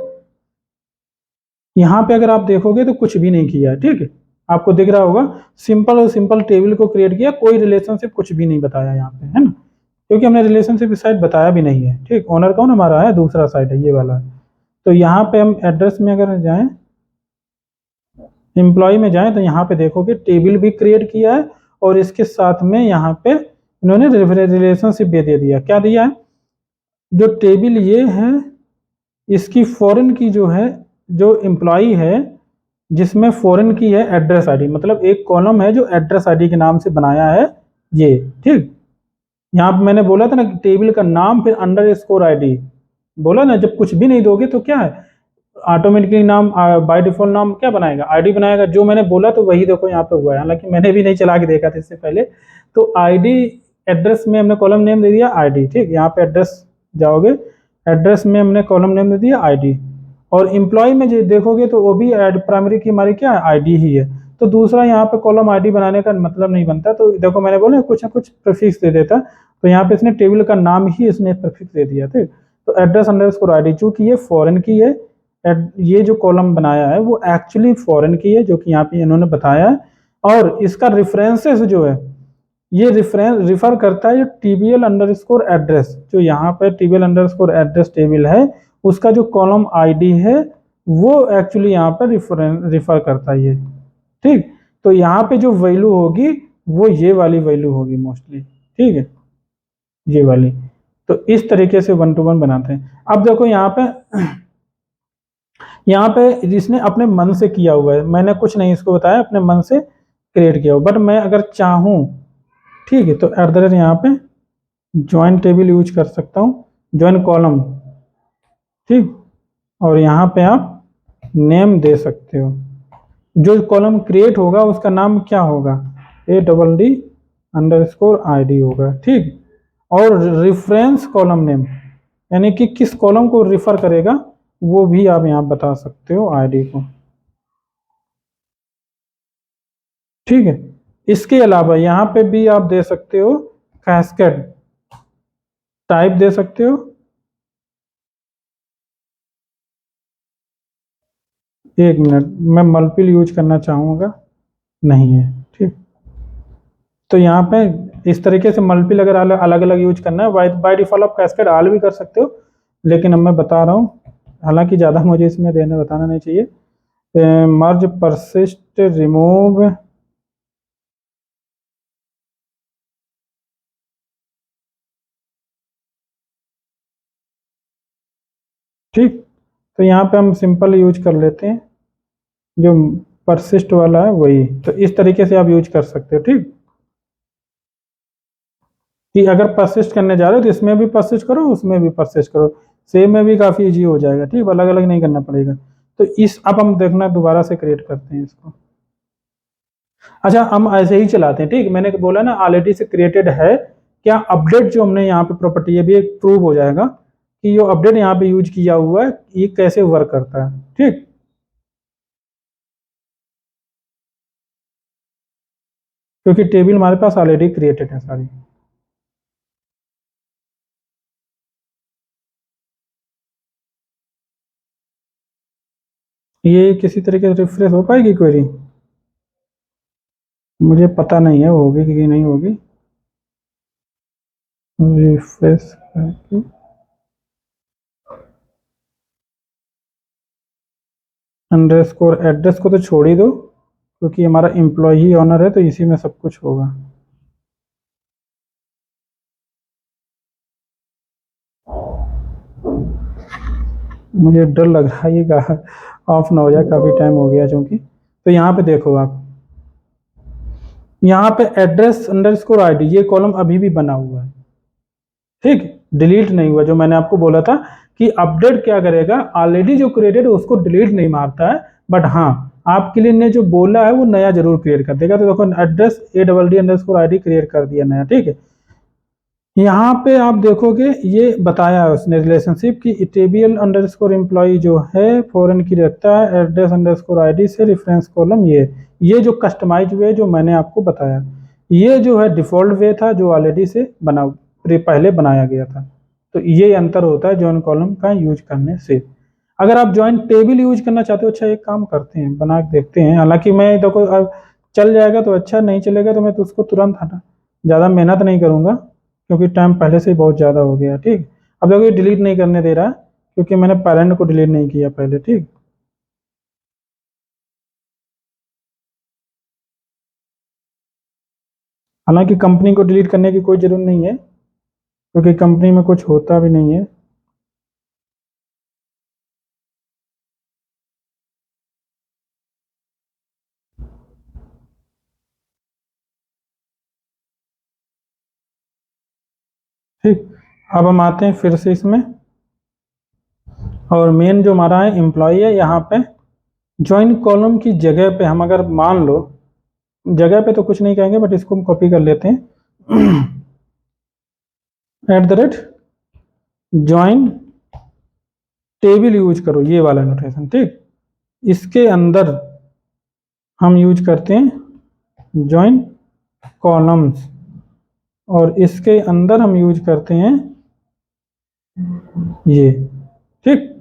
यहाँ पे अगर आप देखोगे तो कुछ भी नहीं किया है। ठीक है, आपको दिख रहा होगा, सिंपल और सिंपल टेबल को क्रिएट किया, कोई रिलेशनशिप कुछ भी नहीं बताया यहाँ पे, है ना, क्योंकि हमने रिलेशनशिप इस साइड बताया भी नहीं है। ठीक, ओनर कौन हमारा है, दूसरा साइड है, ये वाला है। तो यहाँ पे हम एड्रेस में अगर जाएं, एम्प्लॉय में जाएं, तो यहाँ पे देखोगे टेबल भी क्रिएट किया है और इसके साथ में यहाँ पे इन्होंने रिलेशनशिप भी दे दिया। क्या दिया है, जो टेबल ये है, इसकी फॉरेन की जो है, जो एम्प्लॉय है जिसमें फॉरेन की है एड्रेस आईडी, मतलब एक कॉलम है जो एड्रेस आईडी के नाम से बनाया है ये। ठीक, यहाँ पे मैंने बोला था ना कि टेबल का नाम फिर अंडर स्कोर आईडी, बोला ना जब कुछ भी नहीं दोगे तो क्या है, ऑटोमेटिकली नाम बाय डिफॉल्ट नाम क्या बनाएगा, आईडी बनाएगा। जो मैंने बोला तो वही देखो यहाँ पे हुआ है, हालांकि मैंने भी नहीं चला के देखा था इससे पहले। तो आईडी, एड्रेस में हमने कॉलम नेम दे दिया आईडी। ठीक, यहाँ पे एड्रेस जाओगे, एड्रेस में हमने कॉलम नेम दे दिया आईडी। और एम्प्लॉय में जो देखोगे तो वो भी प्राइमरी की हमारी क्या है, आईडी ही है। तो दूसरा यहाँ पे कॉलम आईडी बनाने का मतलब नहीं बनता। तो देखो मैंने बोला कुछ ना कुछ प्रीफिक्स दे देता, तो यहाँ पे इसने टेबल का नाम ही इसने प्रीफिक्स दे दिया। ठीक, तो एड्रेस अंडरस्कोर आईडी, चूंकि ये फॉरेन की है, ये जो कॉलम बनाया है वो एक्चुअली फॉरेन की है, जो कि यहाँ पे इन्होंने बताया है। और इसका रेफरेंसेस जो है, ये रेफरेंस रिफर करता है जो टीबीएल अंडरस्कोर एड्रेस, जो यहाँ पे टीबीएल अंडरस्कोर एड्रेस टेबल है, उसका जो कॉलम आईडी है वो एक्चुअली यहाँ पर रिफर करता है ये। ठीक, तो यहाँ पे जो वैल्यू होगी वो ये वाली वैल्यू होगी मोस्टली। ठीक है, ये वाली। तो इस तरीके से वन टू वन बनाते हैं। अब देखो यहाँ पे, यहाँ पे जिसने अपने मन से किया हुआ है, मैंने कुछ नहीं इसको बताया, अपने मन से क्रिएट किया हुआ। बट मैं अगर चाहूँ, ठीक है, तो एट द रेट यहाँ पे ज्वाइन टेबल यूज कर सकता हूँ, ज्वाइन कॉलम। ठीक, और यहाँ पे आप नेम दे सकते हो, जो कॉलम क्रिएट होगा उसका नाम क्या होगा, ADD अंडरस्कोर ID होगा। ठीक, और रेफरेंस कॉलम नेम, यानी कि किस कॉलम को रिफर करेगा वो भी आप यहाँ बता सकते हो आईडी को। ठीक है, इसके अलावा यहाँ पे भी आप दे सकते हो कैस्केड टाइप दे सकते हो। एक मिनट, मैं मल्टीपल यूज करना चाहूँगा, नहीं है, ठीक। तो यहाँ पे इस तरीके से मल्टीपल अगर अलग अलग यूज करना है, बाय डिफॉल्ट आप कैस्केड ऑल भी कर सकते हो, लेकिन अब मैं बता रहा हूँ, हालांकि ज़्यादा मुझे इसमें देने बताना नहीं चाहिए। मर्ज परसिस्ट रिमूव, ठीक। तो यहाँ पे हम सिंपल यूज कर लेते हैं, जो परसिस्ट वाला है वही। तो इस तरीके से आप यूज कर सकते हो, ठीक। कि अगर परसिस्ट करने जा रहे हो तो इसमें भी परसिस्ट करो, उसमें भी परसिस्ट करो, सेम में भी काफ़ी इजी हो जाएगा, ठीक। अलग अलग नहीं करना पड़ेगा। तो इस अब हम देखना दोबारा से क्रिएट करते हैं इसको। अच्छा, हम ऐसे ही चलाते हैं, ठीक। मैंने बोला ना ऑलरेडी से क्रिएटेड है, क्या अपडेट जो हमने यहाँ पे प्रॉपर्टी है भी एक प्रूव हो जाएगा कि जो अपडेट यहाँ पे यूज किया हुआ है ये कैसे वर्क करता है, ठीक। क्योंकि टेबल हमारे पास ऑलरेडी क्रिएटेड है सारी। ये किसी तरीके से रिफ्रेश हो पाएगी क्वेरी? मुझे पता नहीं है होगी कि नहीं होगी। रिफ्रेश करके अंडरस्कोर एड्रेस को तो छोड़ ही दो, क्योंकि हमारा एम्प्लॉय ऑनर है तो इसी में सब कुछ होगा। मुझे डर लग रहा है ये ऑफ ना हो जाए, काफ़ी टाइम हो गया चूंकि। तो यहाँ पे देखो आप, यहाँ पे एड्रेस अंडरस्कोर आईडी ये कॉलम अभी भी बना हुआ है, ठीक, डिलीट नहीं हुआ। जो मैंने आपको बोला था कि अपडेट क्या करेगा, ऑलरेडी जो क्रिएटेड है उसको डिलीट नहीं मारता है, बट हाँ आपके लिए ने जो बोला है वो नया जरूर क्रिएट कर देगा। तो देखो address ADD underscore ID create कर दिया नया, ठीक है। यहाँ पे आप देखोगे ये बताया है उसने रिलेशनशिप की टेबल अंडरस्कोर एम्प्लॉय जो है फॉरेन की रखता है एड्रेस अंडरस्कोर ID से रेफरेंस कॉलम ये जो कस्टमाइज वे जो मैंने आपको बताया, ये जो है डिफॉल्ट वे था जो ऑलरेडी से पहले बनाया गया था। तो ये अंतर होता है जॉइन कॉलम का यूज करने से। अगर आप जॉइन टेबल यूज करना चाहते हो, अच्छा एक काम करते हैं बना के देखते हैं, हालांकि मैं देखो अब चल जाएगा तो अच्छा, नहीं चलेगा तो मैं तो उसको तुरंत हटा, ज़्यादा मेहनत नहीं करूँगा क्योंकि टाइम पहले से ही बहुत ज़्यादा हो गया, ठीक। अब देखो ये डिलीट नहीं करने दे रहा क्योंकि मैंने पेरेंट को डिलीट नहीं किया पहले, ठीक। हालांकि कंपनी को डिलीट करने की कोई ज़रूरत नहीं है क्योंकि कंपनी में कुछ होता भी नहीं है। ठीक, अब हम आते हैं फिर से इसमें, और मेन जो हमारा है एम्प्लॉय है, यहाँ पे ज्वाइन कॉलम की जगह पे हम अगर मान लो, जगह पे तो कुछ नहीं कहेंगे बट इसको हम कॉपी कर लेते हैं @ ज्वाइन टेबल यूज करो, ये वाला नोटेशन, ठीक। इसके अंदर हम यूज करते हैं ज्वाइन कॉलम्स, और इसके अंदर हम यूज करते हैं ये, ठीक।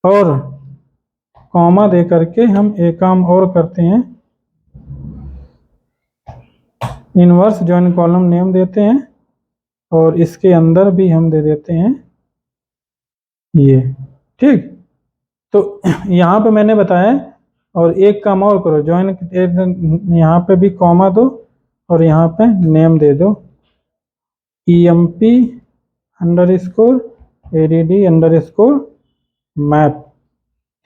और कॉमा दे करके हम एक काम और करते हैं, इनवर्स ज्वाइन कॉलम नेम देते हैं, और इसके अंदर भी हम दे देते हैं ये, ठीक। तो यहाँ पे मैंने बताया, और एक काम और करो, ज्वाइन यहाँ पे भी कॉमा दो और यहाँ पे नेम दे दो EMP _ADD _map,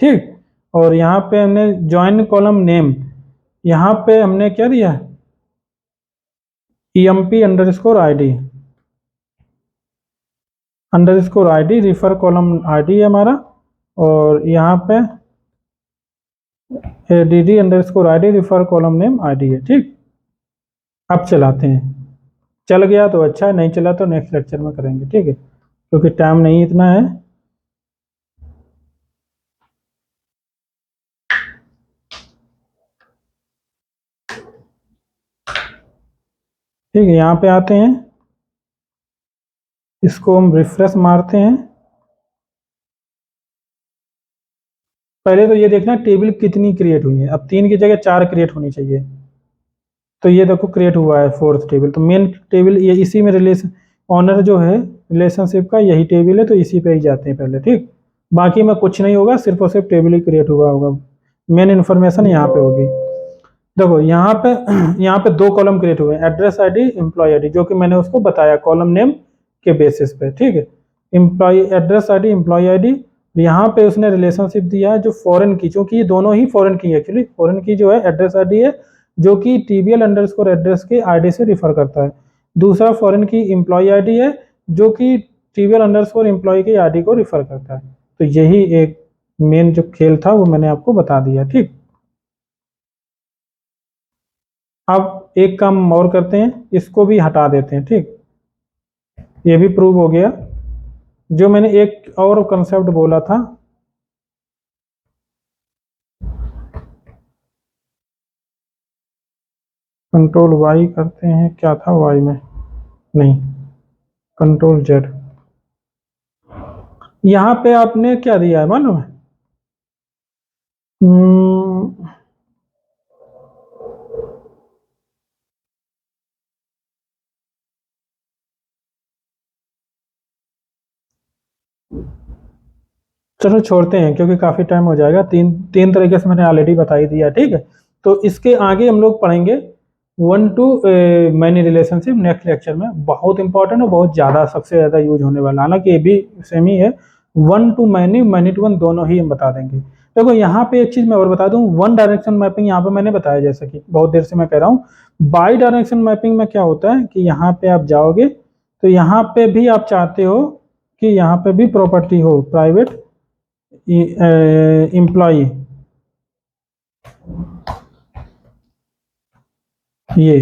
ठीक। और यहाँ पे हमने ज्वाइन कॉलम नेम, यहाँ पे हमने क्या दिया, EMP _ID refer column ID है हमारा, और यहाँ पे ADD _ refer column name ID है, ठीक। अब चलाते हैं, चल गया तो अच्छा, नहीं चला तो नेक्स्ट लेक्चर में करेंगे, ठीक है, क्योंकि टाइम नहीं इतना है। ठीक है, यहाँ पे आते हैं, इसको हम रिफ्रेश मारते हैं। पहले तो ये देखना टेबल कितनी क्रिएट हुई है, अब 3 की जगह 4 क्रिएट होनी चाहिए। तो ये देखो क्रिएट हुआ है 4th टेबल। तो मेन टेबल ये इसी में रिलेशन, ऑनर जो है रिलेशनशिप का यही टेबल है, तो इसी पे ही जाते हैं पहले। ठीक, बाकी में कुछ नहीं होगा, सिर्फ और सिर्फ टेबल ही क्रिएट हुआ होगा, मेन इन्फॉर्मेशन यहाँ पे होगी। देखो यहाँ पे यहाँ पे 2 कॉलम क्रिएट हुए हैं, एड्रेस आईडी, एम्प्लॉय आईडी, जो कि मैंने उसको बताया कॉलम नेम के बेसिस पे। ठीक है, employee address ID, employee ID. यहाँ पे उसने रिलेशनशिप दिया है जो फॉरेन की, क्योंकि ये दोनों ही फॉरेन की है। एक्चुअली फॉरेन की जो है एड्रेस आईडी है, जो कि टीबीएल अंडरस्कोर एड्रेस के आईडी से रिफर करता है। दूसरा फॉरेन की एम्प्लॉय आईडी है, जो कि टीबीएल अंडरस्कोर एम्प्लॉय के आईडी को रिफर करता है। तो यही एक मेन जो खेल था वो मैंने आपको बता दिया। ठीक, अब एक काम और करते हैं, इसको भी हटा देते हैं। ठीक, ये भी प्रूव हो गया। जो मैंने एक और कंसेप्ट बोला था, कंट्रोल वाई करते हैं, क्या था वाई में, नहीं, कंट्रोल जेड। यहाँ पे आपने क्या दिया है मालूम है? हम्म, चलो छोड़ते हैं, क्योंकि काफ़ी टाइम हो जाएगा। तीन तीन तरीके से मैंने ऑलरेडी बता ही दिया। ठीक है, तो इसके आगे हम लोग पढ़ेंगे 1 to many relationship next lecture में। बहुत इंपॉर्टेंट है, बहुत ज़्यादा, सबसे ज़्यादा यूज होने वाला, हालांकि ये भी सेम ही है। 1 to मैनी, मैनी टू 1 दोनों ही हम बता देंगे। देखो यहाँ पे एक चीज़ मैं और बता दूँ, 1 डायरेक्शन मैपिंग यहाँ पे मैंने बताया, जैसा कि बहुत देर से मैं कह रहा हूँ। बाई डायरेक्शन मैपिंग में क्या होता है कि यहाँ पे आप जाओगे तो यहाँ पे भी आप चाहते हो कि यहाँ पे भी प्रॉपर्टी हो, प्राइवेट एम्प्लॉय, ये।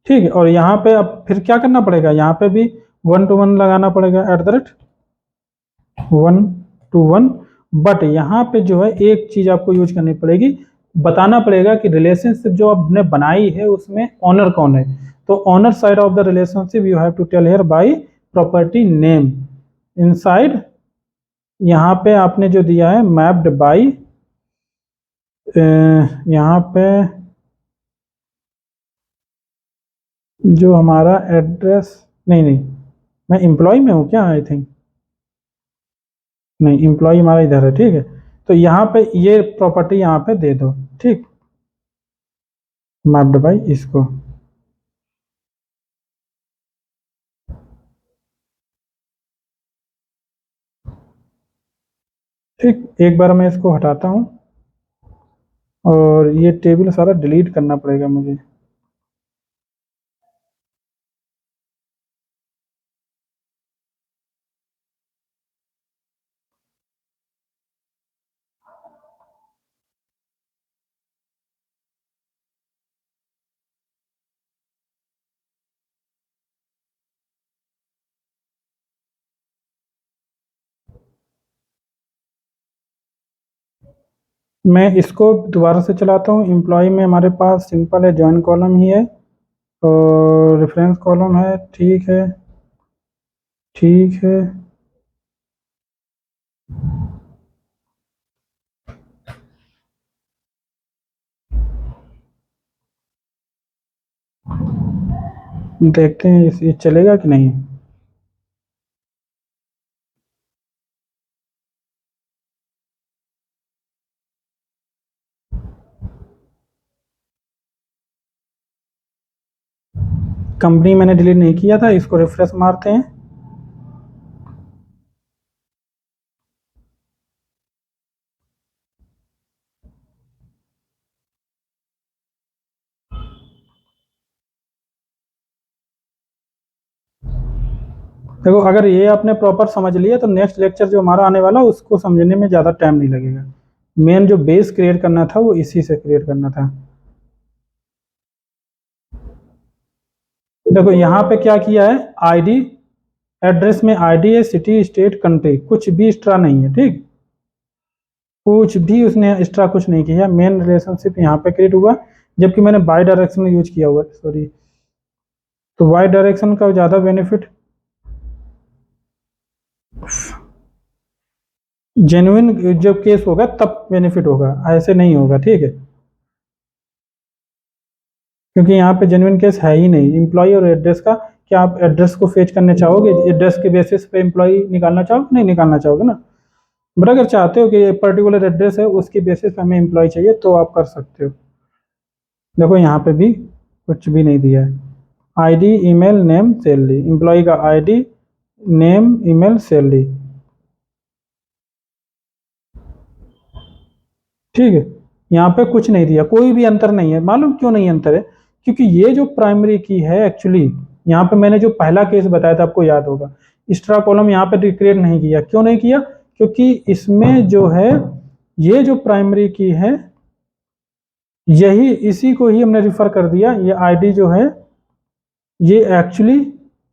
ठीक है, और यहाँ पे अब फिर क्या करना पड़ेगा, यहाँ पे भी 1 to 1 लगाना पड़ेगा, @1 to 1। बट यहाँ पे जो है एक चीज आपको यूज करनी पड़ेगी, बताना पड़ेगा कि रिलेशनशिप जो आपने बनाई है उसमें ऑनर कौन है। तो owner side of the relationship you have to tell here by property name. Inside यहाँ पे आपने जो दिया है मैप्ड बाय, यहाँ पे जो हमारा एड्रेस, नहीं नहीं, मैं एम्प्लॉय में हूँ क्या, आई थिंक, नहीं, एम्प्लॉय हमारा इधर है। ठीक है, तो यहाँ पे ये प्रॉपर्टी यहाँ पे दे दो। ठीक, मैप्ड बाय इसको। ठीक, एक बार मैं इसको हटाता हूँ, और ये टेबल सारा डिलीट करना पड़ेगा मुझे। मैं इसको दोबारा से चलाता हूँ। एम्प्लॉय में हमारे पास सिंपल है, जॉइन कॉलम ही है, और रेफरेंस कॉलम है। ठीक है, ठीक है, देखते हैं ये चलेगा कि नहीं। कंपनी मैंने डिलीट नहीं किया था, इसको रिफ्रेश मारते हैं। देखो अगर ये आपने प्रॉपर समझ लिया तो नेक्स्ट लेक्चर जो हमारा आने वाला उसको समझने में ज़्यादा टाइम नहीं लगेगा। मेन जो बेस क्रिएट करना था वो इसी से क्रिएट करना था। देखो यहाँ पे क्या किया है, आईडी, एड्रेस में आईडी है, सिटी, स्टेट, कंट्री, कुछ भी एक्स्ट्रा नहीं है। ठीक, कुछ भी उसने एक्स्ट्रा कुछ नहीं किया, मेन रिलेशनशिप यहाँ पे क्रिएट हुआ, जबकि मैंने बाई डायरेक्शनल यूज किया हुआ है, सॉरी। तो वाई डायरेक्शन का ज़्यादा बेनिफिट, जेन्युइन जब केस होगा तब बेनिफिट होगा, ऐसे नहीं होगा, ठीक है, क्योंकि यहाँ पे जेन्युइन केस है ही नहीं। एम्प्लॉय और एड्रेस का, क्या आप एड्रेस को फेच करने चाहोगे? एड्रेस के बेसिस पे एम्प्लॉय निकालना चाहोगे? नहीं निकालना चाहोगे ना। बट अगर चाहते हो कि ये पर्टिकुलर एड्रेस है, उसकी बेसिस पे हमें एम्प्लॉय चाहिए, तो आप कर सकते हो। देखो यहाँ पे भी कुछ भी नहीं दिया है। ID, email, name, salary, employee का आईडी, नेम, ईमेल, सैलरी, ठीक है। यहाँ पे कुछ नहीं दिया, कोई भी अंतर नहीं है। मालूम क्यों नहीं अंतर है? क्योंकि ये जो प्राइमरी की है एक्चुअली, यहाँ पे मैंने जो पहला केस बताया था आपको याद होगा, एक्स्ट्रा कॉलम यहाँ पे क्रिएट नहीं किया। क्यों नहीं किया? क्योंकि इसमें जो है ये जो प्राइमरी की है, यही इसी को ही हमने रिफर कर दिया। ये आईडी जो है, ये एक्चुअली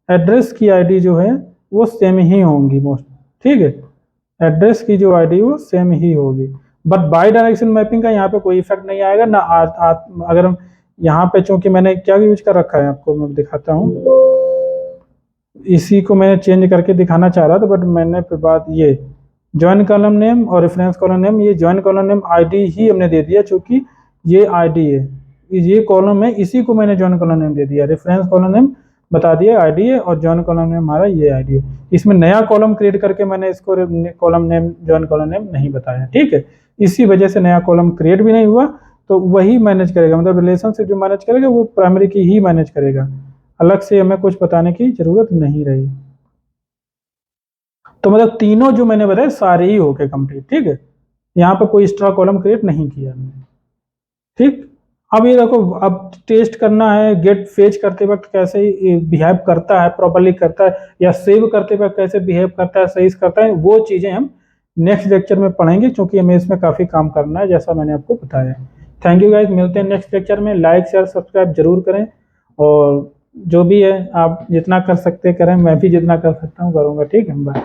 एड्रेस की आईडी जो है वो सेम ही होंगी मोस्ट, ठीक है। एड्रेस की जो आईडी वो सेम ही होगी, बट बाई डायरेक्शन मैपिंग का यहाँ पे कोई इफेक्ट नहीं आएगा ना। अगर हम यहाँ पे, चूंकि मैंने क्या यूज कर रखा है आपको मैं दिखाता हूँ, इसी को मैंने चेंज करके दिखाना चाह रहा था, बट मैंने फिर बात ये ज्वाइन कॉलम नेम और रेफरेंस कॉलम नेम, ये ज्वाइन कॉलम नेम आईडी ही हमने दे दिया, चूंकि ये आईडी है, ये कॉलम है, इसी को मैंने ज्वाइन कॉलम नेम दे दिया। रेफरेंस कॉलम नेम बता दिया आईडी है, और ज्वाइन कॉलम नेम हमारा ये आईडी है। इसमें नया कॉलम क्रिएट करके मैंने इसको column name, join column name नहीं बताया, ठीक है। इसी वजह से नया कॉलम क्रिएट भी नहीं हुआ। तो वही मैनेज करेगा, मतलब रिलेशनशिप जो मैनेज करेगा वो प्राइमरी की ही मैनेज करेगा, अलग से हमें कुछ बताने की जरूरत नहीं रही। तो मतलब तीनों जो मैंने बताया सारे ही हो गए कंप्लीट, ठीक है। यहाँ पे कोई एक्स्ट्रा कॉलम क्रिएट नहीं किया हमने, ठीक। अब ये देखो, अब टेस्ट करना है गेट फेच करते वक्त कैसे बिहेव करता है, प्रॉपर्ली करता है, या सेव करते वक्त कैसे बिहेव करता है, सही करता है, वो चीजें हम नेक्स्ट लेक्चर में पढ़ेंगे, क्योंकि हमें इसमें काफी काम करना है, जैसा मैंने आपको बताया। थैंक यू गाइस, मिलते हैं नेक्स्ट लेक्चर में। लाइक शेयर सब्सक्राइब जरूर करें, और जो भी है आप जितना कर सकते करें, मैं भी जितना कर सकता हूँ करूँगा, ठीक है। बाय।